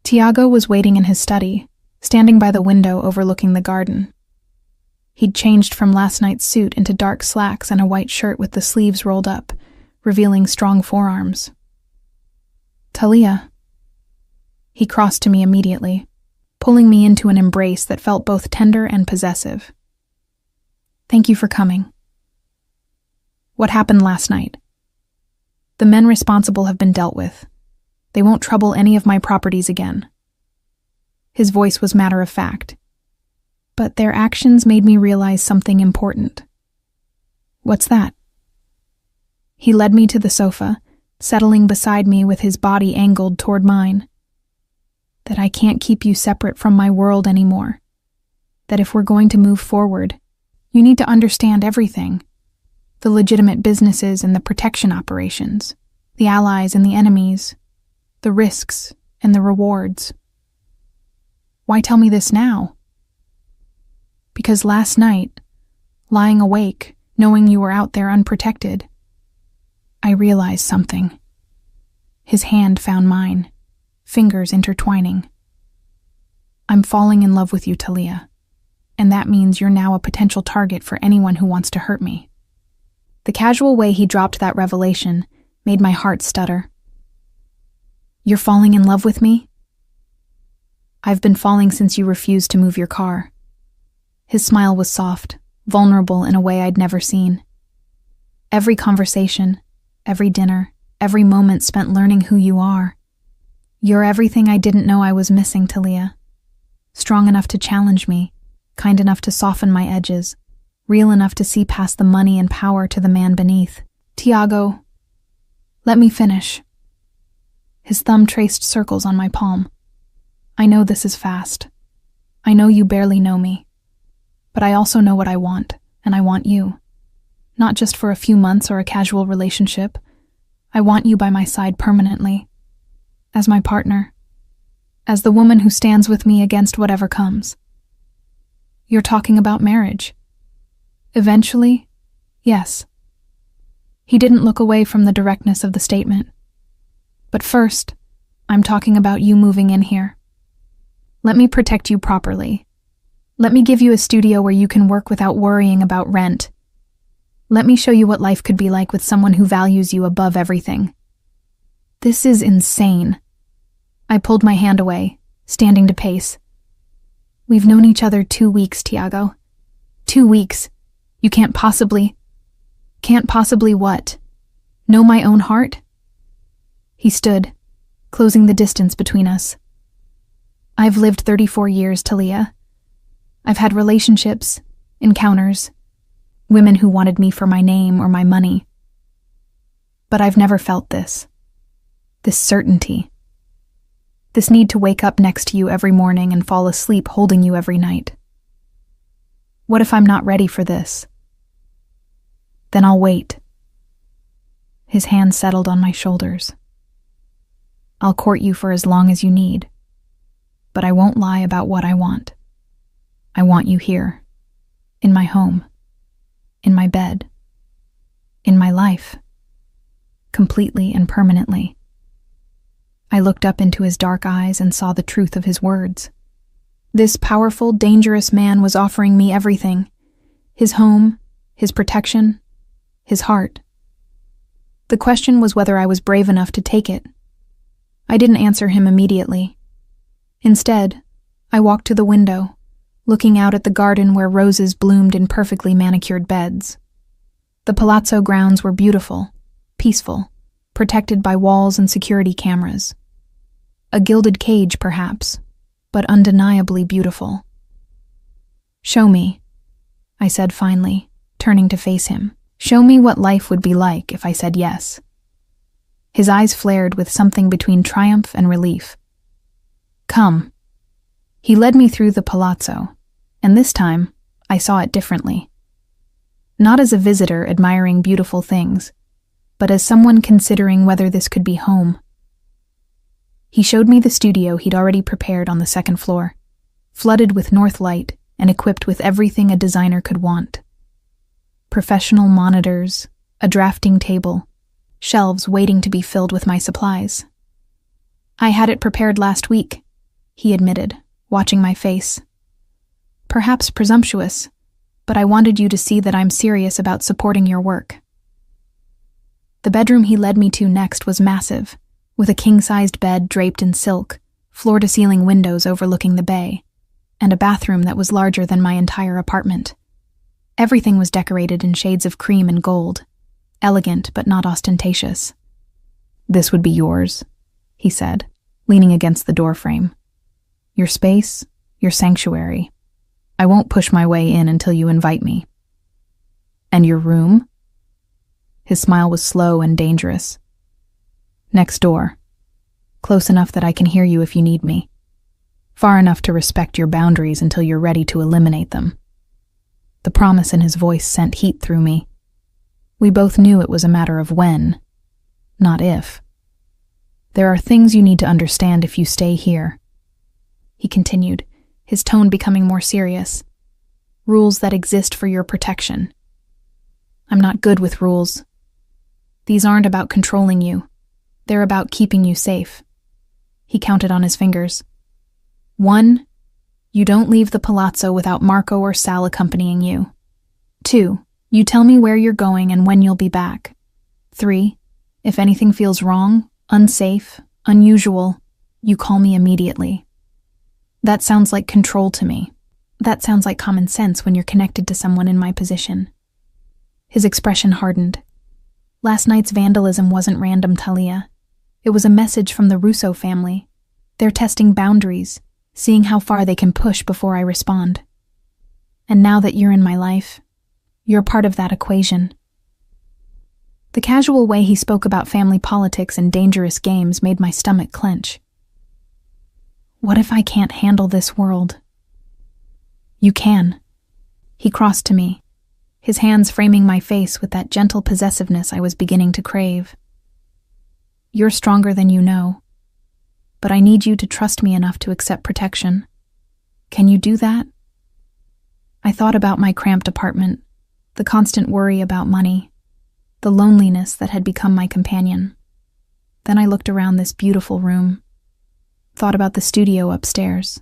Tiago was waiting in his study, standing by the window overlooking the garden. He'd changed from last night's suit into dark slacks and a white shirt with the sleeves rolled up, revealing strong forearms. "Talia." He crossed to me immediately, pulling me into an embrace that felt both tender and possessive. "Thank you for coming." "What happened last night?" "The men responsible have been dealt with. They won't trouble any of my properties again." His voice was matter of fact, but their actions made me realize something important. "What's that?" He led me to the sofa, settling beside me with his body angled toward mine. "That I can't keep you separate from my world anymore. That if we're going to move forward, you need to understand everything. The legitimate businesses and the protection operations, the allies and the enemies, the risks and the rewards." "Why tell me this now?" "Because last night, lying awake, knowing you were out there unprotected, I realized something." His hand found mine, fingers intertwining. "I'm falling in love with you, Talia, and that means you're now a potential target for anyone who wants to hurt me." The casual way he dropped that revelation made my heart stutter. "You're falling in love with me?" "I've been falling since you refused to move your car." His smile was soft, vulnerable in a way I'd never seen. "Every conversation, every dinner, every moment spent learning who you are, You're everything I didn't know I was missing, Talia. Strong enough to challenge me, kind enough to soften my edges, real enough to see past the money and power to the man beneath. Tiago, let me finish. His thumb traced circles on my palm. I know this is fast. I know you barely know me. But I also know what I want, and I want you. Not just for a few months or a casual relationship. I want you by my side permanently. As my partner. As the woman who stands with me against whatever comes. You're talking about marriage. Eventually, yes. He didn't look away from the directness of the statement. But first, I'm talking about you moving in here. Let me protect you properly. Let me give you a studio where you can work without worrying about rent. Let me show you what life could be like with someone who values you above everything. This is insane. I pulled my hand away, standing to pace. We've known each other 2 weeks, Tiago. 2 weeks. You can't possibly what? Know my own heart? He stood, closing the distance between us. I've lived 34 years, Talia. I've had relationships, encounters, women who wanted me for my name or my money. But I've never felt this. This certainty. This need to wake up next to you every morning and fall asleep holding you every night. What if I'm not ready for this? Then I'll wait. His hand settled on my shoulders. I'll court you for as long as you need, but I won't lie about what I want. I want you here, in my home, in my bed, in my life, completely and permanently. I looked up into his dark eyes and saw the truth of his words. This powerful, dangerous man was offering me everything. His home, his protection, his heart. The question was whether I was brave enough to take it. I didn't answer him immediately. Instead, I walked to the window, looking out at the garden where roses bloomed in perfectly manicured beds. The palazzo grounds were beautiful, peaceful, protected by walls and security cameras. A gilded cage, perhaps, but undeniably beautiful. Show me, I said finally, turning to face him. Show me what life would be like if I said yes. His eyes flared with something between triumph and relief. Come. He led me through the palazzo, and this time I saw it differently. Not as a visitor admiring beautiful things, but as someone considering whether this could be home. He showed me the studio he'd already prepared on the second floor, flooded with north light and equipped with everything a designer could want. Professional monitors, a drafting table, shelves waiting to be filled with my supplies. I had it prepared last week, he admitted, watching my face. Perhaps presumptuous, but I wanted you to see that I'm serious about supporting your work. The bedroom he led me to next was massive, with a king-sized bed draped in silk, floor-to-ceiling windows overlooking the bay, and a bathroom that was larger than my entire apartment. Everything was decorated in shades of cream and gold, elegant but not ostentatious. This would be yours, he said, leaning against the doorframe. Your space, your sanctuary. I won't push my way in until you invite me. And your room? His smile was slow and dangerous. Next door. Close enough that I can hear you if you need me. Far enough to respect your boundaries until you're ready to eliminate them. The promise in his voice sent heat through me. We both knew it was a matter of when, not if. There are things you need to understand if you stay here, he continued, his tone becoming more serious. Rules that exist for your protection. I'm not good with rules. These aren't about controlling you. They're about keeping you safe. He counted on his fingers. 1, you don't leave the palazzo without Marco or Sal accompanying you. 2, you tell me where you're going and when you'll be back. 3, if anything feels wrong, unsafe, unusual, you call me immediately. That sounds like control to me. That sounds like common sense when you're connected to someone in my position. His expression hardened. Last night's vandalism wasn't random, Talia. It was a message from the Russo family. They're testing boundaries, seeing how far they can push before I respond. And now that you're in my life, you're part of that equation. The casual way he spoke about family politics and dangerous games made my stomach clench. What if I can't handle this world? You can. He crossed to me, his hands framing my face with that gentle possessiveness I was beginning to crave. You're stronger than you know, but I need you to trust me enough to accept protection. Can you do that? I thought about my cramped apartment, the constant worry about money, the loneliness that had become my companion. Then I looked around this beautiful room, thought about the studio upstairs,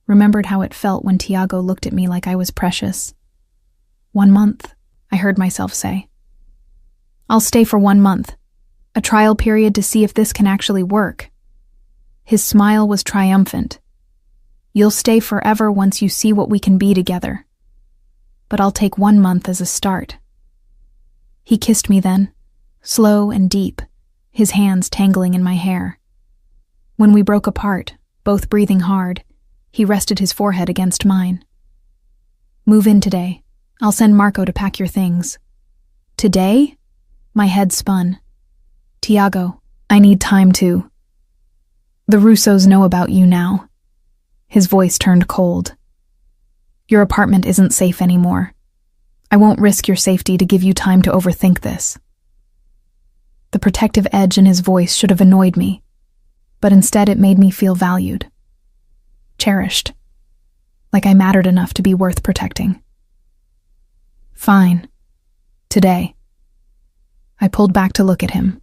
remembered how it felt when Tiago looked at me like I was precious. 1 month, I heard myself say. I'll stay for 1 month, a trial period to see if this can actually work. His smile was triumphant. You'll stay forever once you see what we can be together. But I'll take 1 month as a start. He kissed me then, slow and deep, his hands tangling in my hair. When we broke apart, both breathing hard, he rested his forehead against mine. Move in today. I'll send Marco to pack your things. Today? My head spun. Tiago, I need time to. The Russos know about you now. His voice turned cold. Your apartment isn't safe anymore. I won't risk your safety to give you time to overthink this. The protective edge in his voice should have annoyed me, but instead it made me feel valued, cherished, like I mattered enough to be worth protecting. Fine. Today. I pulled back to look at him.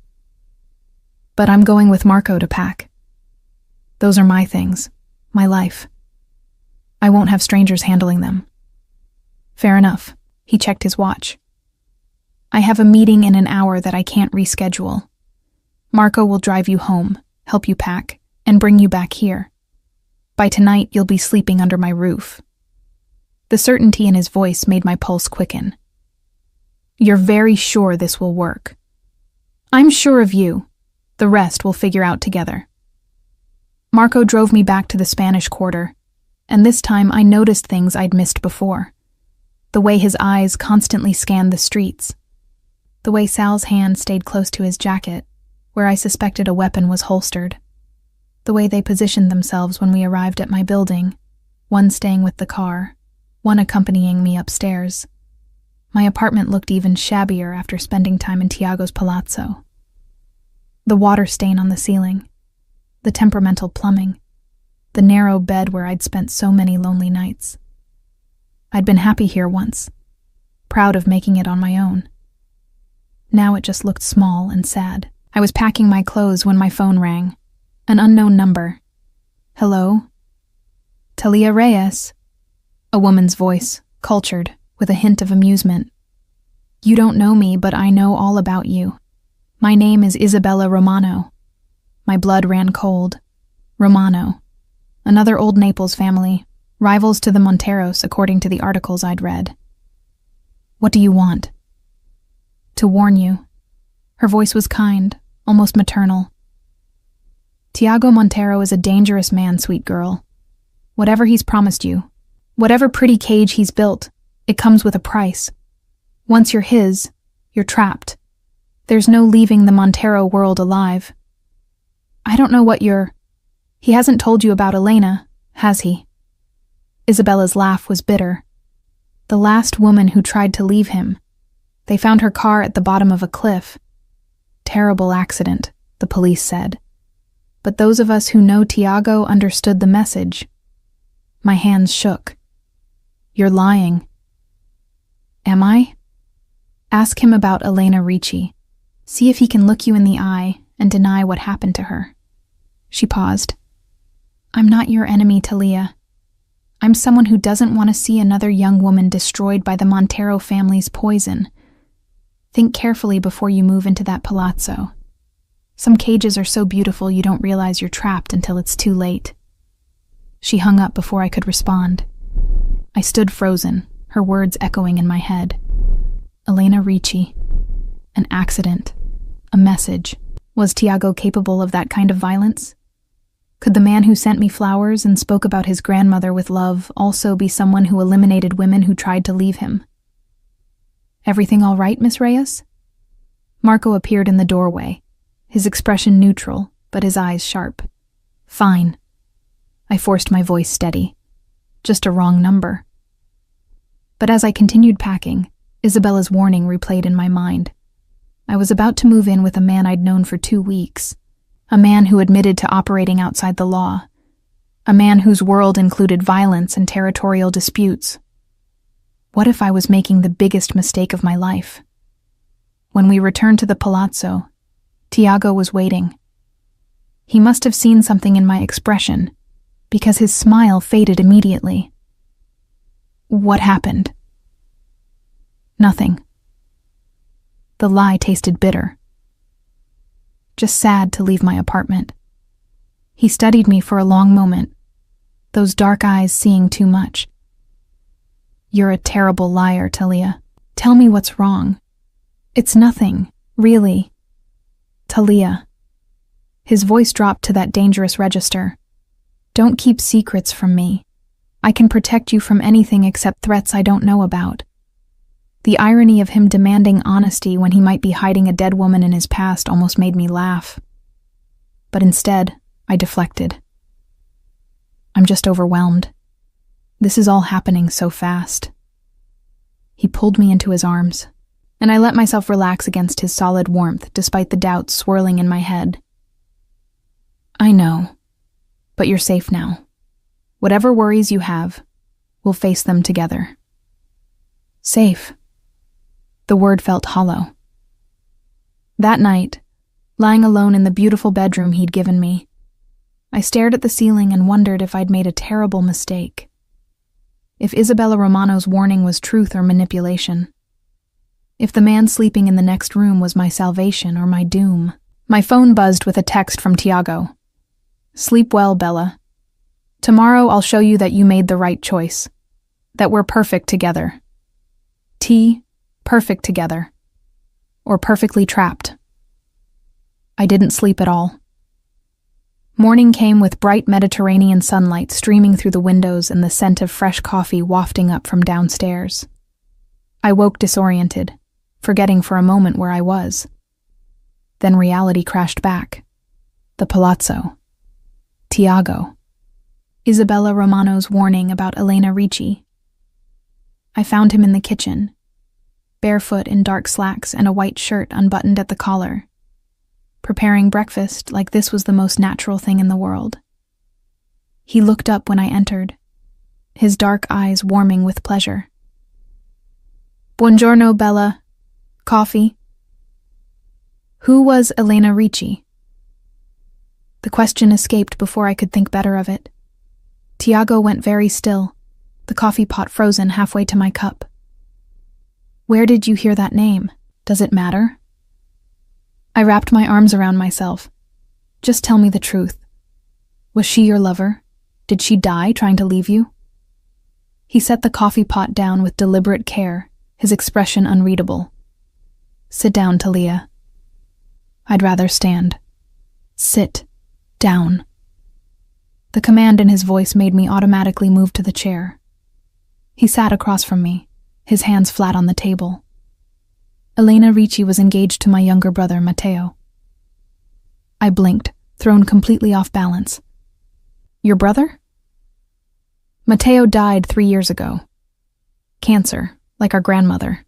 But I'm going with Marco to pack. Those are my things, my life. I won't have strangers handling them. Fair enough. He checked his watch. I have a meeting in an hour that I can't reschedule. Marco will drive you home, help you pack, and bring you back here. By tonight, you'll be sleeping under my roof. The certainty in his voice made my pulse quicken. You're very sure this will work. I'm sure of you. The rest we'll figure out together. Marco drove me back to the Spanish Quarter, and this time I noticed things I'd missed before. The way his eyes constantly scanned the streets. The way Sal's hand stayed close to his jacket, where I suspected a weapon was holstered. The way they positioned themselves when we arrived at my building, one staying with the car, one accompanying me upstairs. My apartment looked even shabbier after spending time in Tiago's palazzo. The water stain on the ceiling, the temperamental plumbing, the narrow bed where I'd spent so many lonely nights. I'd been happy here once, proud of making it on my own. Now it just looked small and sad. I was packing my clothes when my phone rang. An unknown number. Hello? Talia Reyes? A woman's voice, cultured, with a hint of amusement. You don't know me, but I know all about you. My name is Isabella Romano. My blood ran cold. Romano. Another old Naples family, rivals to the Monteros according to the articles I'd read. What do you want? To warn you. Her voice was kind, almost maternal. Tiago Montero is a dangerous man, sweet girl. Whatever he's promised you, whatever pretty cage he's built, it comes with a price. Once you're his, you're trapped. There's no leaving the Montero world alive. I don't know what He hasn't told you about Elena, has he? Isabella's laugh was bitter. The last woman who tried to leave him. They found her car at the bottom of a cliff. Terrible accident, the police said. But those of us who know Tiago understood the message. My hands shook. You're lying. Am I? Ask him about Elena Ricci. See if he can look you in the eye and deny what happened to her. She paused. I'm not your enemy, Talia. I'm someone who doesn't want to see another young woman destroyed by the Montero family's poison. Think carefully before you move into that palazzo. Some cages are so beautiful you don't realize you're trapped until it's too late. She hung up before I could respond. I stood frozen, her words echoing in my head. Elena Ricci. An accident. A message. Was Tiago capable of that kind of violence? Could the man who sent me flowers and spoke about his grandmother with love also be someone who eliminated women who tried to leave him? "Everything all right, Miss Reyes?" Marco appeared in the doorway, his expression neutral, but his eyes sharp. "Fine." I forced my voice steady. "Just a wrong number." But as I continued packing, Isabella's warning replayed in my mind. I was about to move in with a man I'd known for 2 weeks, a man who admitted to operating outside the law, a man whose world included violence and territorial disputes. What if I was making the biggest mistake of my life? When we returned to the palazzo, Tiago was waiting. He must have seen something in my expression, because his smile faded immediately. "What happened?" "Nothing." The lie tasted bitter. "Just sad to leave my apartment." He studied me for a long moment, those dark eyes seeing too much. "You're a terrible liar, Talia. Tell me what's wrong." "It's nothing, really." "Talia." His voice dropped to that dangerous register. "Don't keep secrets from me. I can protect you from anything except threats I don't know about." The irony of him demanding honesty when he might be hiding a dead woman in his past almost made me laugh. But instead, I deflected. "I'm just overwhelmed. This is all happening so fast." He pulled me into his arms, and I let myself relax against his solid warmth despite the doubts swirling in my head. "I know, but you're safe now. Whatever worries you have, we'll face them together." Safe. The word felt hollow. That night, lying alone in the beautiful bedroom he'd given me, I stared at the ceiling and wondered if I'd made a terrible mistake. If Isabella Romano's warning was truth or manipulation. If the man sleeping in the next room was my salvation or my doom. My phone buzzed with a text from Tiago. "Sleep well, Bella. Tomorrow I'll show you that you made the right choice. That we're perfect together. Perfect together. Or perfectly trapped." I didn't sleep at all. Morning came with bright Mediterranean sunlight streaming through the windows and the scent of fresh coffee wafting up from downstairs. I woke disoriented, forgetting for a moment where I was. Then reality crashed back. The palazzo. Tiago. Isabella Romano's warning about Elena Ricci. I found him in the kitchen, barefoot in dark slacks and a white shirt unbuttoned at the collar, preparing breakfast like this was the most natural thing in the world. He looked up when I entered, his dark eyes warming with pleasure. "Buongiorno, Bella. Coffee?" Who was Elena Ricci? The question escaped before I could think better of it. Tiago went very still, the coffee pot frozen halfway to my cup. "Where did you hear that name? Does it matter?" I wrapped my arms around myself. "Just tell me the truth. Was she your lover? Did she die trying to leave you?" He set the coffee pot down with deliberate care, his expression unreadable. "Sit down, Talia." "I'd rather stand." "Sit down." The command in his voice made me automatically move to the chair. He sat across from me, his hands flat on the table. Elena Ricci was engaged to my younger brother, Matteo. I blinked, thrown completely off balance. "Your brother?" "Matteo died 3 years ago. Cancer, like our grandmother."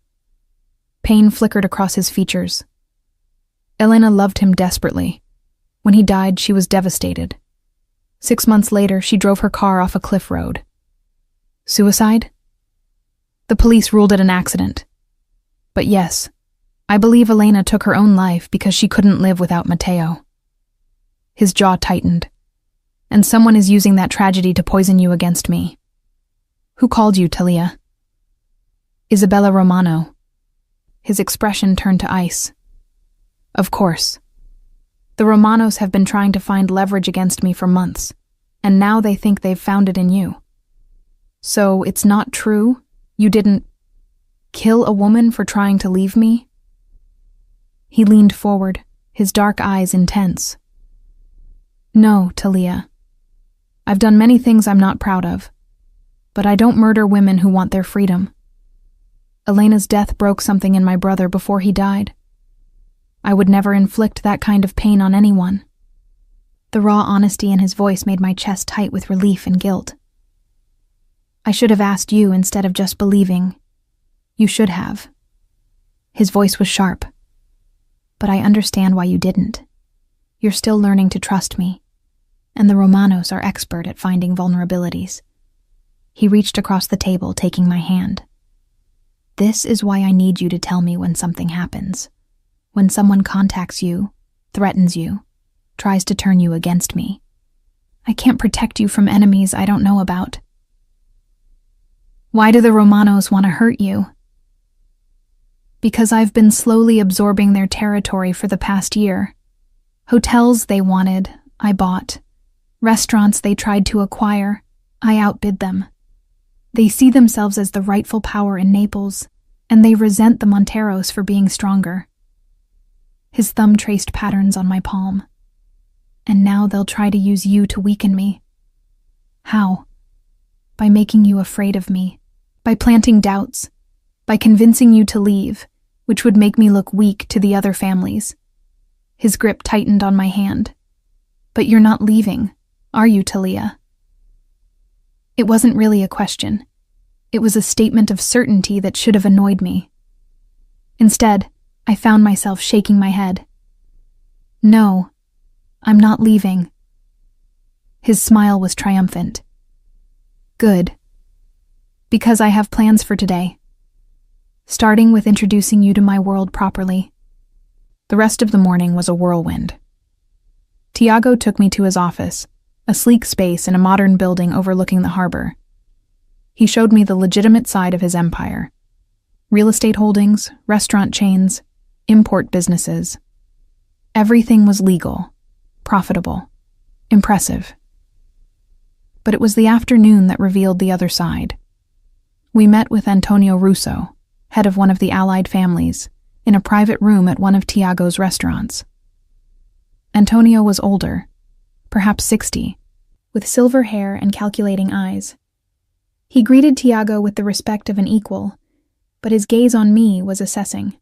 Pain flickered across his features. Elena loved him desperately. When he died, she was devastated. 6 months later, she drove her car off a cliff road. Suicide? The police ruled it an accident. But yes, I believe Elena took her own life because she couldn't live without Matteo. His jaw tightened. "And someone is using that tragedy to poison you against me. Who called you, Talia?" "Isabella Romano." His expression turned to ice. "Of course. The Romanos have been trying to find leverage against me for months, and now they think they've found it in you. So it's not true? You didn't kill a woman for trying to leave me?" He leaned forward, his dark eyes intense. No, Talia. I've done many things I'm not proud of, but I don't murder women who want their freedom. Elena's death broke something in my brother before he died. I would never inflict that kind of pain on anyone. The raw honesty in his voice made my chest tight with relief and guilt. I should have asked you instead of just believing. You should have. His voice was sharp. But I understand why you didn't. You're still learning to trust me, and the Romanos are expert at finding vulnerabilities. He reached across the table, taking my hand. This is why I need you to tell me when something happens. When someone contacts you, threatens you, tries to turn you against me. I can't protect you from enemies I don't know about. Why do the Romanos want to hurt you? Because I've been slowly absorbing their territory for the past year. Hotels they wanted, I bought. Restaurants they tried to acquire, I outbid them. They see themselves as the rightful power in Naples, and they resent the Monteros for being stronger. His thumb traced patterns on my palm. And now they'll try to use you to weaken me. How? By making you afraid of me, by planting doubts, by convincing you to leave, which would make me look weak to the other families. His grip tightened on my hand. But you're not leaving, are you, Talia? It wasn't really a question. It was a statement of certainty that should have annoyed me. Instead, I found myself shaking my head. No, I'm not leaving. His smile was triumphant. Good. Because I have plans for today. Starting with introducing you to my world properly. The rest of the morning was a whirlwind. Tiago took me to his office, a sleek space in a modern building overlooking the harbor. He showed me the legitimate side of his empire. Real estate holdings, restaurant chains, import businesses. Everything was legal, profitable, impressive. But it was the afternoon that revealed the other side. We met with Antonio Russo, head of one of the allied families, in a private room at one of Tiago's restaurants. Antonio was older, perhaps 60, with silver hair and calculating eyes. He greeted Tiago with the respect of an equal, but his gaze on me was assessing.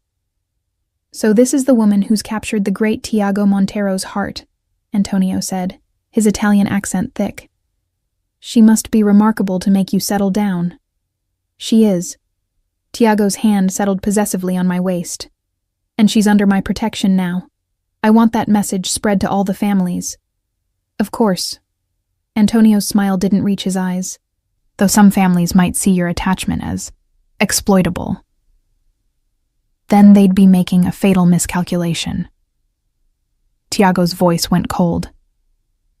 So this is the woman who's captured the great Tiago Montero's heart, Antonio said, his Italian accent thick. She must be remarkable to make you settle down. She is. Tiago's hand settled possessively on my waist. And she's under my protection now. I want that message spread to all the families. Of course. Antonio's smile didn't reach his eyes, though some families might see your attachment as exploitable. Then they'd be making a fatal miscalculation. Tiago's voice went cold.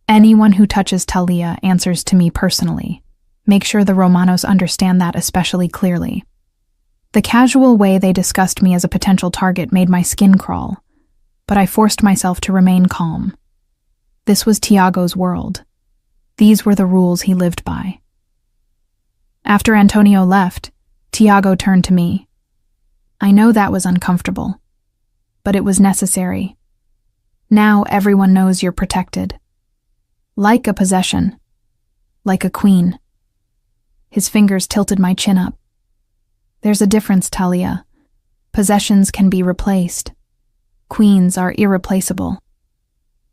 Anyone who touches Talia answers to me personally. Make sure the Romanos understand that especially clearly. The casual way they discussed me as a potential target made my skin crawl, but I forced myself to remain calm. This was Tiago's world. These were the rules he lived by. After Antonio left, Tiago turned to me. I know that was uncomfortable, but it was necessary. Now everyone knows you're protected. Like a possession. Like a queen. His fingers tilted my chin up. There's a difference, Talia. Possessions can be replaced. Queens are irreplaceable.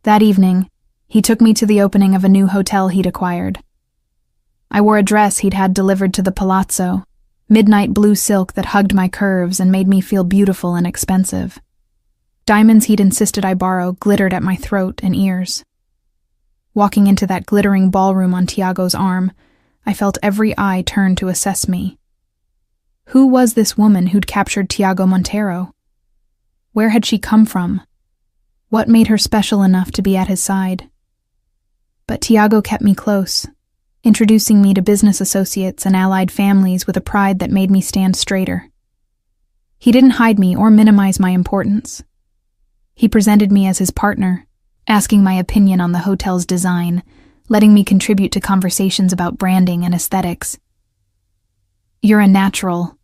That evening, he took me to the opening of a new hotel he'd acquired. I wore a dress he'd had delivered to the palazzo, midnight blue silk that hugged my curves and made me feel beautiful and expensive. Diamonds he'd insisted I borrow glittered at my throat and ears. Walking into that glittering ballroom on Tiago's arm, I felt every eye turn to assess me. Who was this woman who'd captured Tiago Montero? Where had she come from? What made her special enough to be at his side? But Tiago kept me close, introducing me to business associates and allied families with a pride that made me stand straighter. He didn't hide me or minimize my importance. He presented me as his partner, asking my opinion on the hotel's design, letting me contribute to conversations about branding and aesthetics. You're a natural,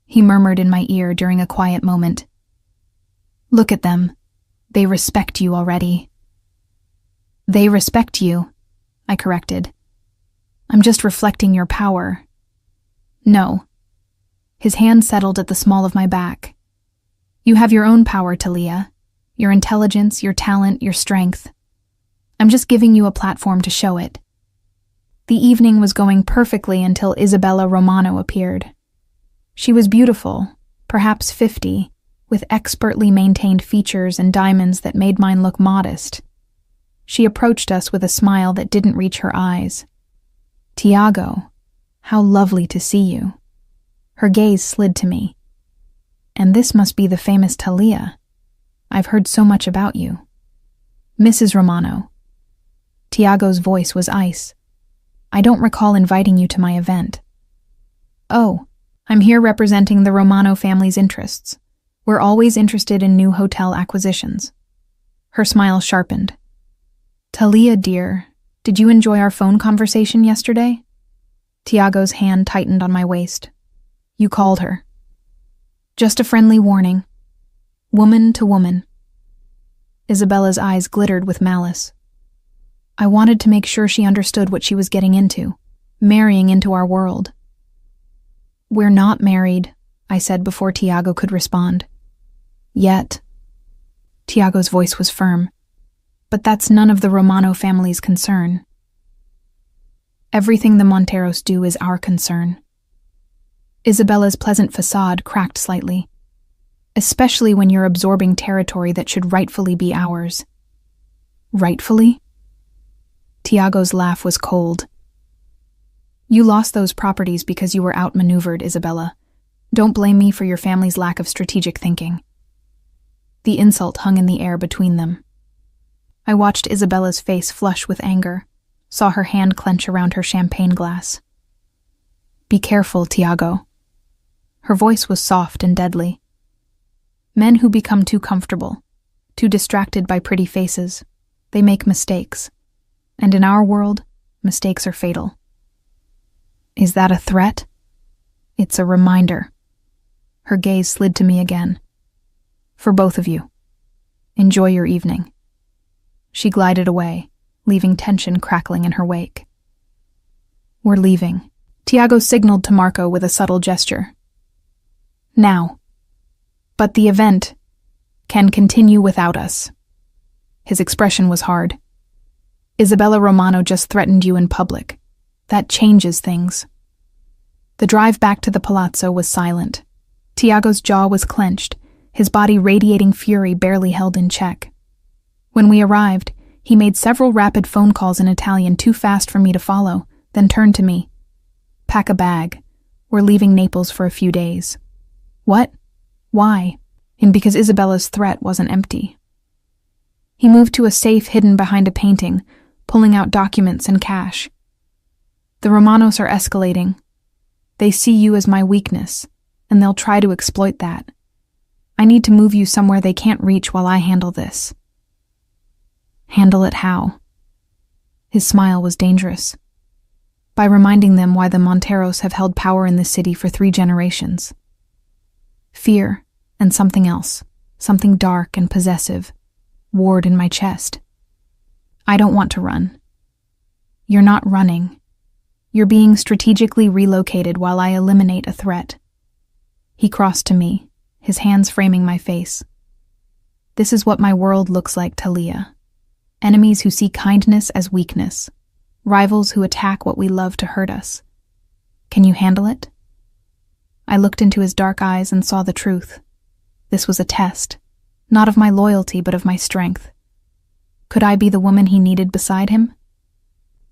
he murmured in my ear during a quiet moment. Look at them. They respect you already. They respect you, I corrected. I'm just reflecting your power. No. His hand settled at the small of my back. You have your own power, Talia. Your intelligence, your talent, your strength. I'm just giving you a platform to show it. The evening was going perfectly until Isabella Romano appeared. She was beautiful, perhaps 50, with expertly maintained features and diamonds that made mine look modest. She approached us with a smile that didn't reach her eyes. Tiago, how lovely to see you. Her gaze slid to me. And this must be the famous Talia. I've heard so much about you. Mrs. Romano. Tiago's voice was ice. I don't recall inviting you to my event. Oh, I'm here representing the Romano family's interests. We're always interested in new hotel acquisitions. Her smile sharpened. Talia, dear, did you enjoy our phone conversation yesterday? Tiago's hand tightened on my waist. You called her. Just a friendly warning. Woman to woman. Isabella's eyes glittered with malice. I wanted to make sure she understood what she was getting into, marrying into our world. We're not married, I said before Tiago could respond. Yet. Tiago's voice was firm. But that's none of the Romano family's concern. Everything the Monteros do is our concern. Isabella's pleasant facade cracked slightly, especially when you're absorbing territory that should rightfully be ours. Rightfully? Tiago's laugh was cold. You lost those properties because you were outmaneuvered, Isabella. Don't blame me for your family's lack of strategic thinking. The insult hung in the air between them. I watched Isabella's face flush with anger, saw her hand clench around her champagne glass. Be careful, Tiago. Her voice was soft and deadly. Men who become too comfortable, too distracted by pretty faces, they make mistakes. And in our world, mistakes are fatal. Is that a threat? It's a reminder. Her gaze slid to me again. For both of you. Enjoy your evening. She glided away, leaving tension crackling in her wake. We're leaving. Tiago signaled to Marco with a subtle gesture. Now. But the event can continue without us. His expression was hard. Isabella Romano just threatened you in public. That changes things. The drive back to the palazzo was silent. Tiago's jaw was clenched, his body radiating fury barely held in check. When we arrived, he made several rapid phone calls in Italian too fast for me to follow, then turned to me. Pack a bag. We're leaving Naples for a few days. What? Why? And because Isabella's threat wasn't empty. He moved to a safe hidden behind a painting, pulling out documents and cash. The Romanos are escalating. They see you as my weakness, and they'll try to exploit that. I need to move you somewhere they can't reach while I handle this. Handle it how? His smile was dangerous. By reminding them why the Monteros have held power in this city for 3 generations. Fear and something else, something dark and possessive, warred in my chest. I don't want to run. You're not running. You're being strategically relocated while I eliminate a threat. He crossed to me, his hands framing my face. This is what my world looks like, Talia. Enemies who see kindness as weakness. Rivals who attack what we love to hurt us. Can you handle it? I looked into his dark eyes and saw the truth. This was a test, not of my loyalty but of my strength. Could I be the woman he needed beside him?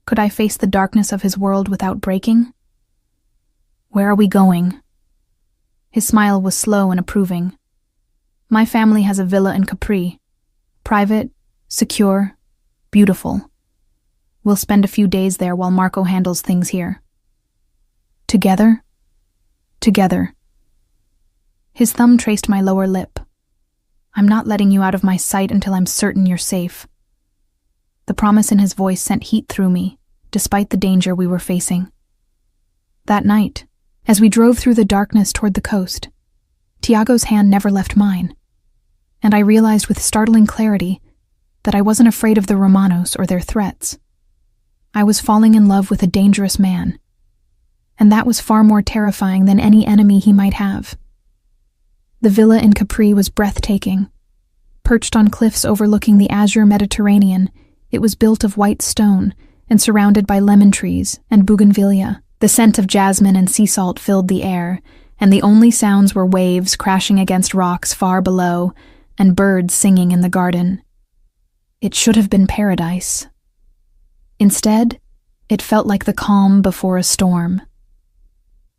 Could I face the darkness of his world without breaking? Where are we going? His smile was slow and approving. My family has a villa in Capri. Private, secure, beautiful. We'll spend a few days there while Marco handles things here. Together? Together. His thumb traced my lower lip. I'm not letting you out of my sight until I'm certain you're safe. The promise in his voice sent heat through me, despite the danger we were facing. That night, as we drove through the darkness toward the coast, Tiago's hand never left mine. and I realized with startling clarity that I wasn't afraid of the Romanos or their threats. I was falling in love with a dangerous man, and that was far more terrifying than any enemy he might have. The villa in Capri was breathtaking. Perched on cliffs overlooking the azure Mediterranean, it was built of white stone and surrounded by lemon trees and bougainvillea. The scent of jasmine and sea salt filled the air, and the only sounds were waves crashing against rocks far below and birds singing in the garden. It should have been paradise. Instead, it felt like the calm before a storm.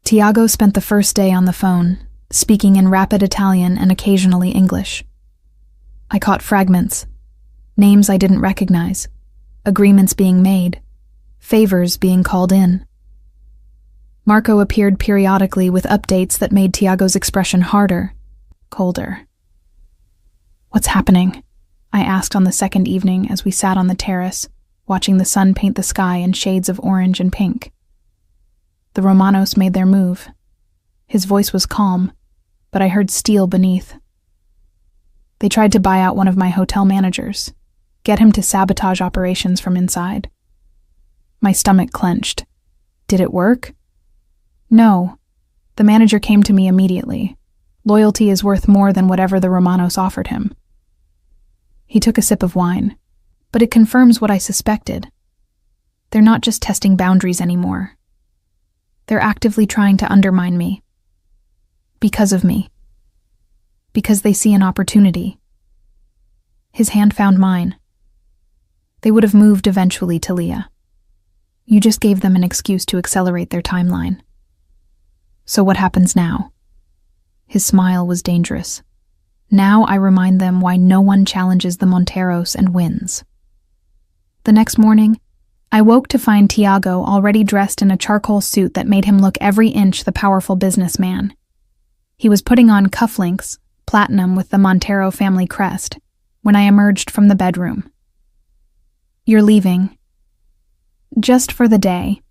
Tiago spent the first day on the phone, speaking in rapid Italian and occasionally English. I caught fragments, names I didn't recognize, agreements being made, favors being called in. Marco appeared periodically with updates that made Tiago's expression harder, colder. "What's happening?" I asked on the second evening as we sat on the terrace, watching the sun paint the sky in shades of orange and pink. The Romanos made their move. His voice was calm, but I heard steel beneath. They tried to buy out one of my hotel managers, get him to sabotage operations from inside. My stomach clenched. Did it work? No. The manager came to me immediately. Loyalty is worth more than whatever the Romanos offered him. He took a sip of wine, but it confirms what I suspected. They're not just testing boundaries anymore. They're actively trying to undermine me. Because of me. Because they see an opportunity. His hand found mine. They would have moved eventually to Leah. You just gave them an excuse to accelerate their timeline. So what happens now? His smile was dangerous. Now I remind them why no one challenges the Monteros and wins. The next morning, I woke to find Tiago already dressed in a charcoal suit that made him look every inch the powerful businessman. He was putting on cufflinks, platinum with the Montero family crest, when I emerged from the bedroom. "You're leaving." "Just for the day.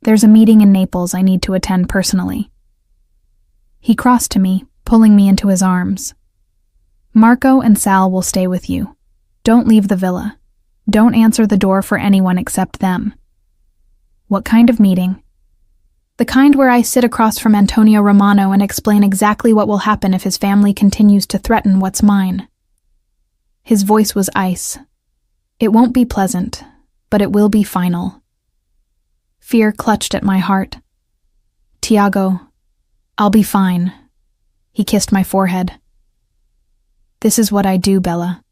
There's a meeting in Naples I need to attend personally." He crossed to me, pulling me into his arms. "Marco and Sal will stay with you. Don't leave the villa. Don't answer the door for anyone except them." "What kind of meeting?" "The kind where I sit across from Antonio Romano and explain exactly what will happen if his family continues to threaten what's mine." His voice was ice. "It won't be pleasant, but it will be final." Fear clutched at my heart. "Tiago, I'll be fine." He kissed my forehead. "This is what I do, Bella.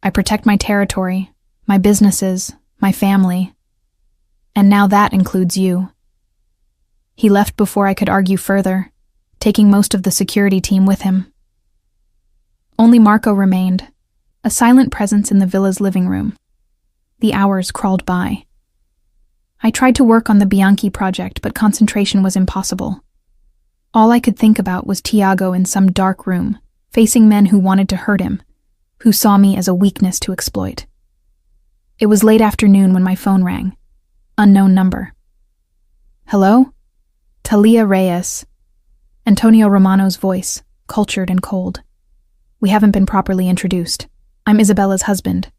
I protect my territory, my businesses, my family. And now that includes you." He left before I could argue further, taking most of the security team with him. Only Marco remained, a silent presence in the villa's living room. The hours crawled by. I tried to work on the Bianchi project, but concentration was impossible. All I could think about was Tiago in some dark room, facing men who wanted to hurt him, who saw me as a weakness to exploit. It was late afternoon when my phone rang. Unknown number. "Hello?" "Talia Reyes." Antonio Romano's voice, cultured and cold. "We haven't been properly introduced. I'm Isabella's husband."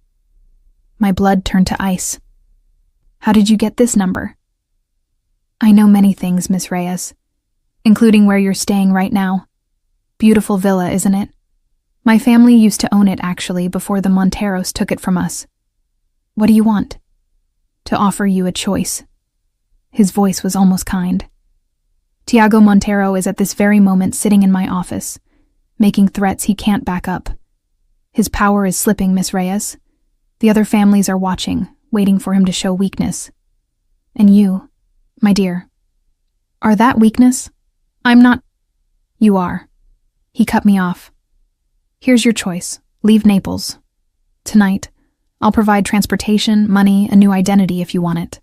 My blood turned to ice. "How did you get this number?" "I know many things, Miss Reyes, including where you're staying right now. Beautiful villa, isn't it? My family used to own it, actually, before the Monteros took it from us. What do you want?" "To offer you a choice." His voice was almost kind. "Tiago Montero is at this very moment sitting in my office, making threats he can't back up. His power is slipping, Miss Reyes. The other families are watching, waiting for him to show weakness. And you, my dear, are that weakness? I'm not—" "You are." He cut me off. "Here's your choice. Leave Naples. Tonight, I'll provide transportation, money, a new identity if you want it.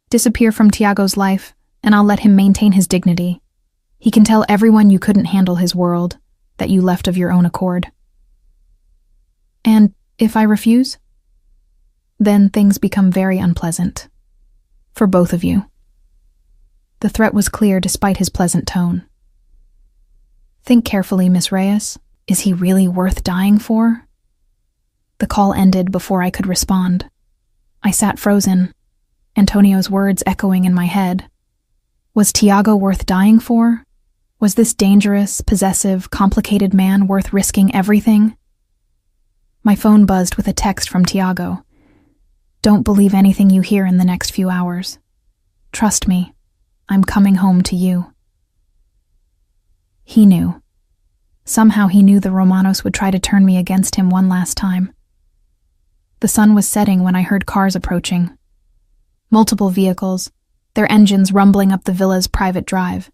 Disappear from Tiago's life, and I'll let him maintain his dignity. He can tell everyone you couldn't handle his world, that you left of your own accord." "And if I refuse?" "Then things become very unpleasant. For both of you." The threat was clear despite his pleasant tone. "Think carefully, Miss Reyes. Is he really worth dying for? The call ended before I could respond. I sat frozen, Antonio's words echoing in my head. Was Tiago worth dying for? Was this dangerous, possessive, complicated man worth risking everything? My phone buzzed with a text from Tiago. Don't believe anything you hear in the next few hours. Trust me, I'm coming home to you. He knew. Somehow he knew the Romanos would try to turn me against him one last time. The sun was setting when I heard cars approaching. Multiple vehicles, their engines rumbling up the villa's private drive.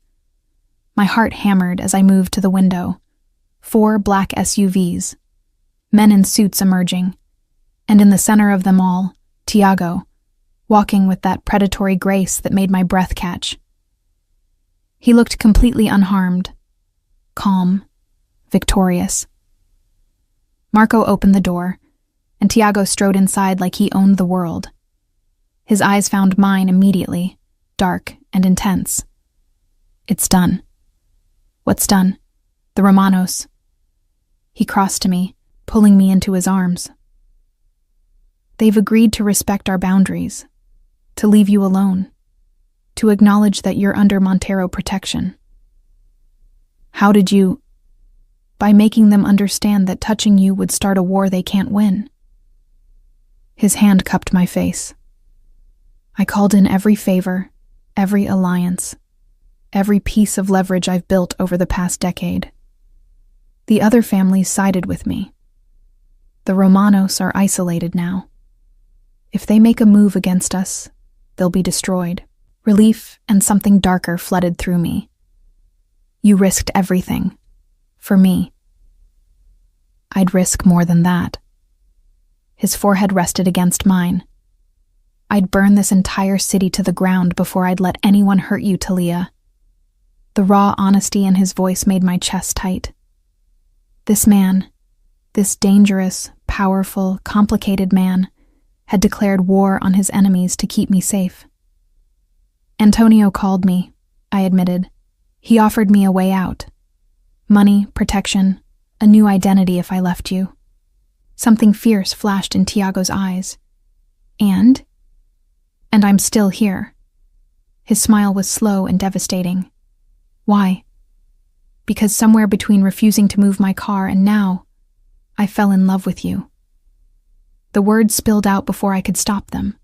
My heart hammered as I moved to the window. 4 black SUVs. Men in suits emerging. And in the center of them all, Tiago, walking with that predatory grace that made my breath catch. He looked completely unharmed, calm, victorious. Marco opened the door, and Tiago strode inside like he owned the world. His eyes found mine immediately, dark and intense. It's done. What's done? The Romanos. He crossed to me, pulling me into his arms. They've agreed to respect our boundaries, to leave you alone, to acknowledge that you're under Montero protection. How did you? By making them understand that touching you would start a war they can't win. His hand cupped my face. I called in every favor, every alliance, every piece of leverage I've built over the past decade. The other families sided with me. The Romanos are isolated now. If they make a move against us, they'll be destroyed. Relief and something darker flooded through me. You risked everything. For me. I'd risk more than that. His forehead rested against mine. I'd burn this entire city to the ground before I'd let anyone hurt you, Talia. The raw honesty in his voice made my chest tight. This man, this dangerous, powerful, complicated man, had declared war on his enemies to keep me safe. Antonio called me, I admitted. He offered me a way out. Money, protection, a new identity if I left you. Something fierce flashed in Tiago's eyes. And I'm still here. His smile was slow and devastating. Why? Because somewhere between refusing to move my car and now, I fell in love with you. The words spilled out before I could stop them.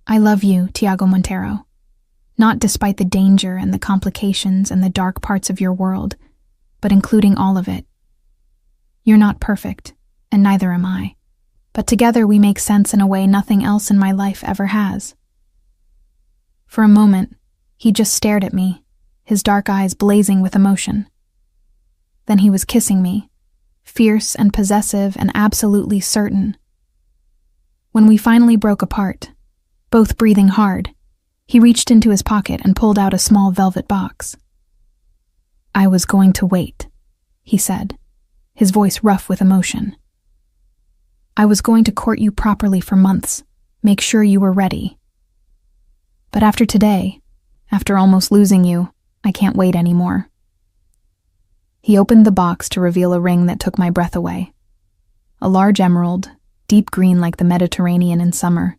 I love you, Tiago Montero. Not despite the danger and the complications and the dark parts of your world, but including all of it. You're not perfect, and neither am I. But together we make sense in a way nothing else in my life ever has. For a moment, he just stared at me, his dark eyes blazing with emotion. Then he was kissing me, fierce and possessive and absolutely certain. When we finally broke apart, both breathing hard, he reached into his pocket and pulled out a small velvet box. I was going to wait, he said, his voice rough with emotion. I was going to court you properly for months, make sure you were ready. But after today, after almost losing you, I can't wait anymore. He opened the box to reveal a ring that took my breath away. A large emerald, deep green like the Mediterranean in summer,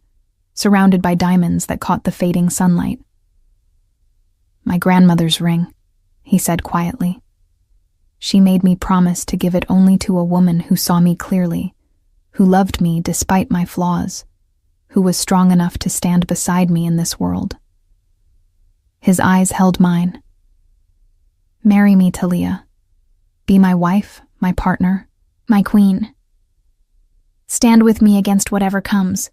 surrounded by diamonds that caught the fading sunlight. My grandmother's ring, he said quietly. She made me promise to give it only to a woman who saw me clearly, who loved me despite my flaws, who was strong enough to stand beside me in this world. His eyes held mine. Marry me, Talia. Be my wife, my partner, my queen. Stand with me against whatever comes.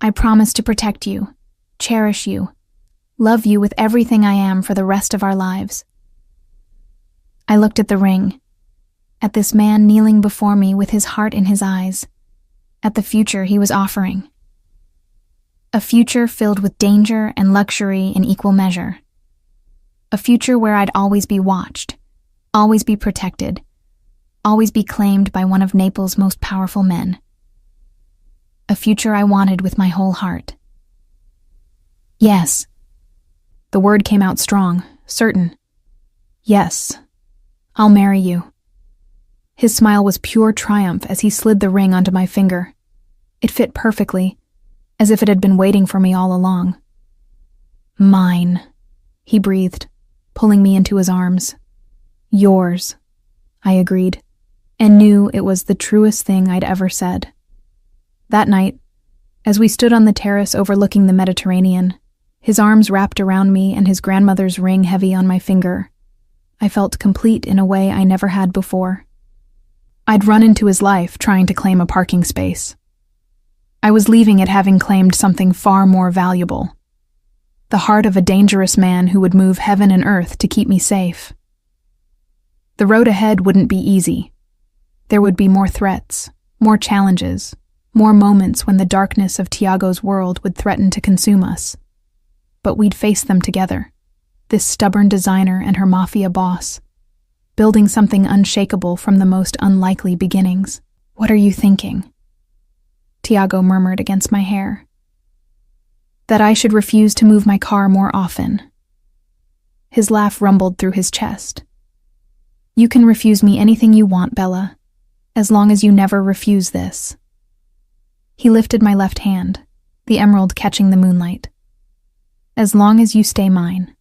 I promise to protect you, cherish you, love you with everything I am for the rest of our lives. I looked at the ring, at this man kneeling before me with his heart in his eyes, at the future he was offering. A future filled with danger and luxury in equal measure. A future where I'd always be watched, always be protected, always be claimed by one of Naples' most powerful men. A future I wanted with my whole heart. Yes. The word came out strong, certain. Yes, I'll marry you. His smile was pure triumph as he slid the ring onto my finger. It fit perfectly, as if it had been waiting for me all along. "Mine," he breathed, pulling me into his arms. "Yours," I agreed, and knew it was the truest thing I'd ever said. That night, as we stood on the terrace overlooking the Mediterranean, his arms wrapped around me and his grandmother's ring heavy on my finger, I felt complete in a way I never had before. I'd run into his life trying to claim a parking space. I was leaving it having claimed something far more valuable: the heart of a dangerous man who would move heaven and earth to keep me safe. The road ahead wouldn't be easy. There would be more threats, more challenges, more moments when the darkness of Tiago's world would threaten to consume us. But we'd face them together, this stubborn designer and her Mafia boss, building something unshakable from the most unlikely beginnings. "What are you thinking?" Tiago murmured against my hair. "That I should refuse to move my car more often." His laugh rumbled through his chest. "You can refuse me anything you want, Bella, as long as you never refuse this." He lifted my left hand, the emerald catching the moonlight. "As long as you stay mine."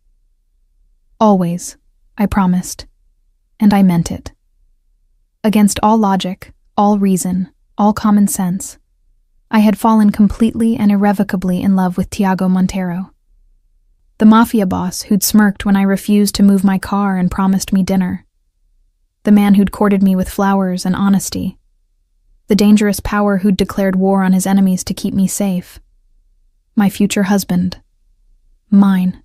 "Always," I promised, and I meant it. Against all logic, all reason, all common sense, I had fallen completely and irrevocably in love with Tiago Montero. The Mafia boss who'd smirked when I refused to move my car and promised me dinner. The man who'd courted me with flowers and honesty. The dangerous power who'd declared war on his enemies to keep me safe. My future husband. Mine.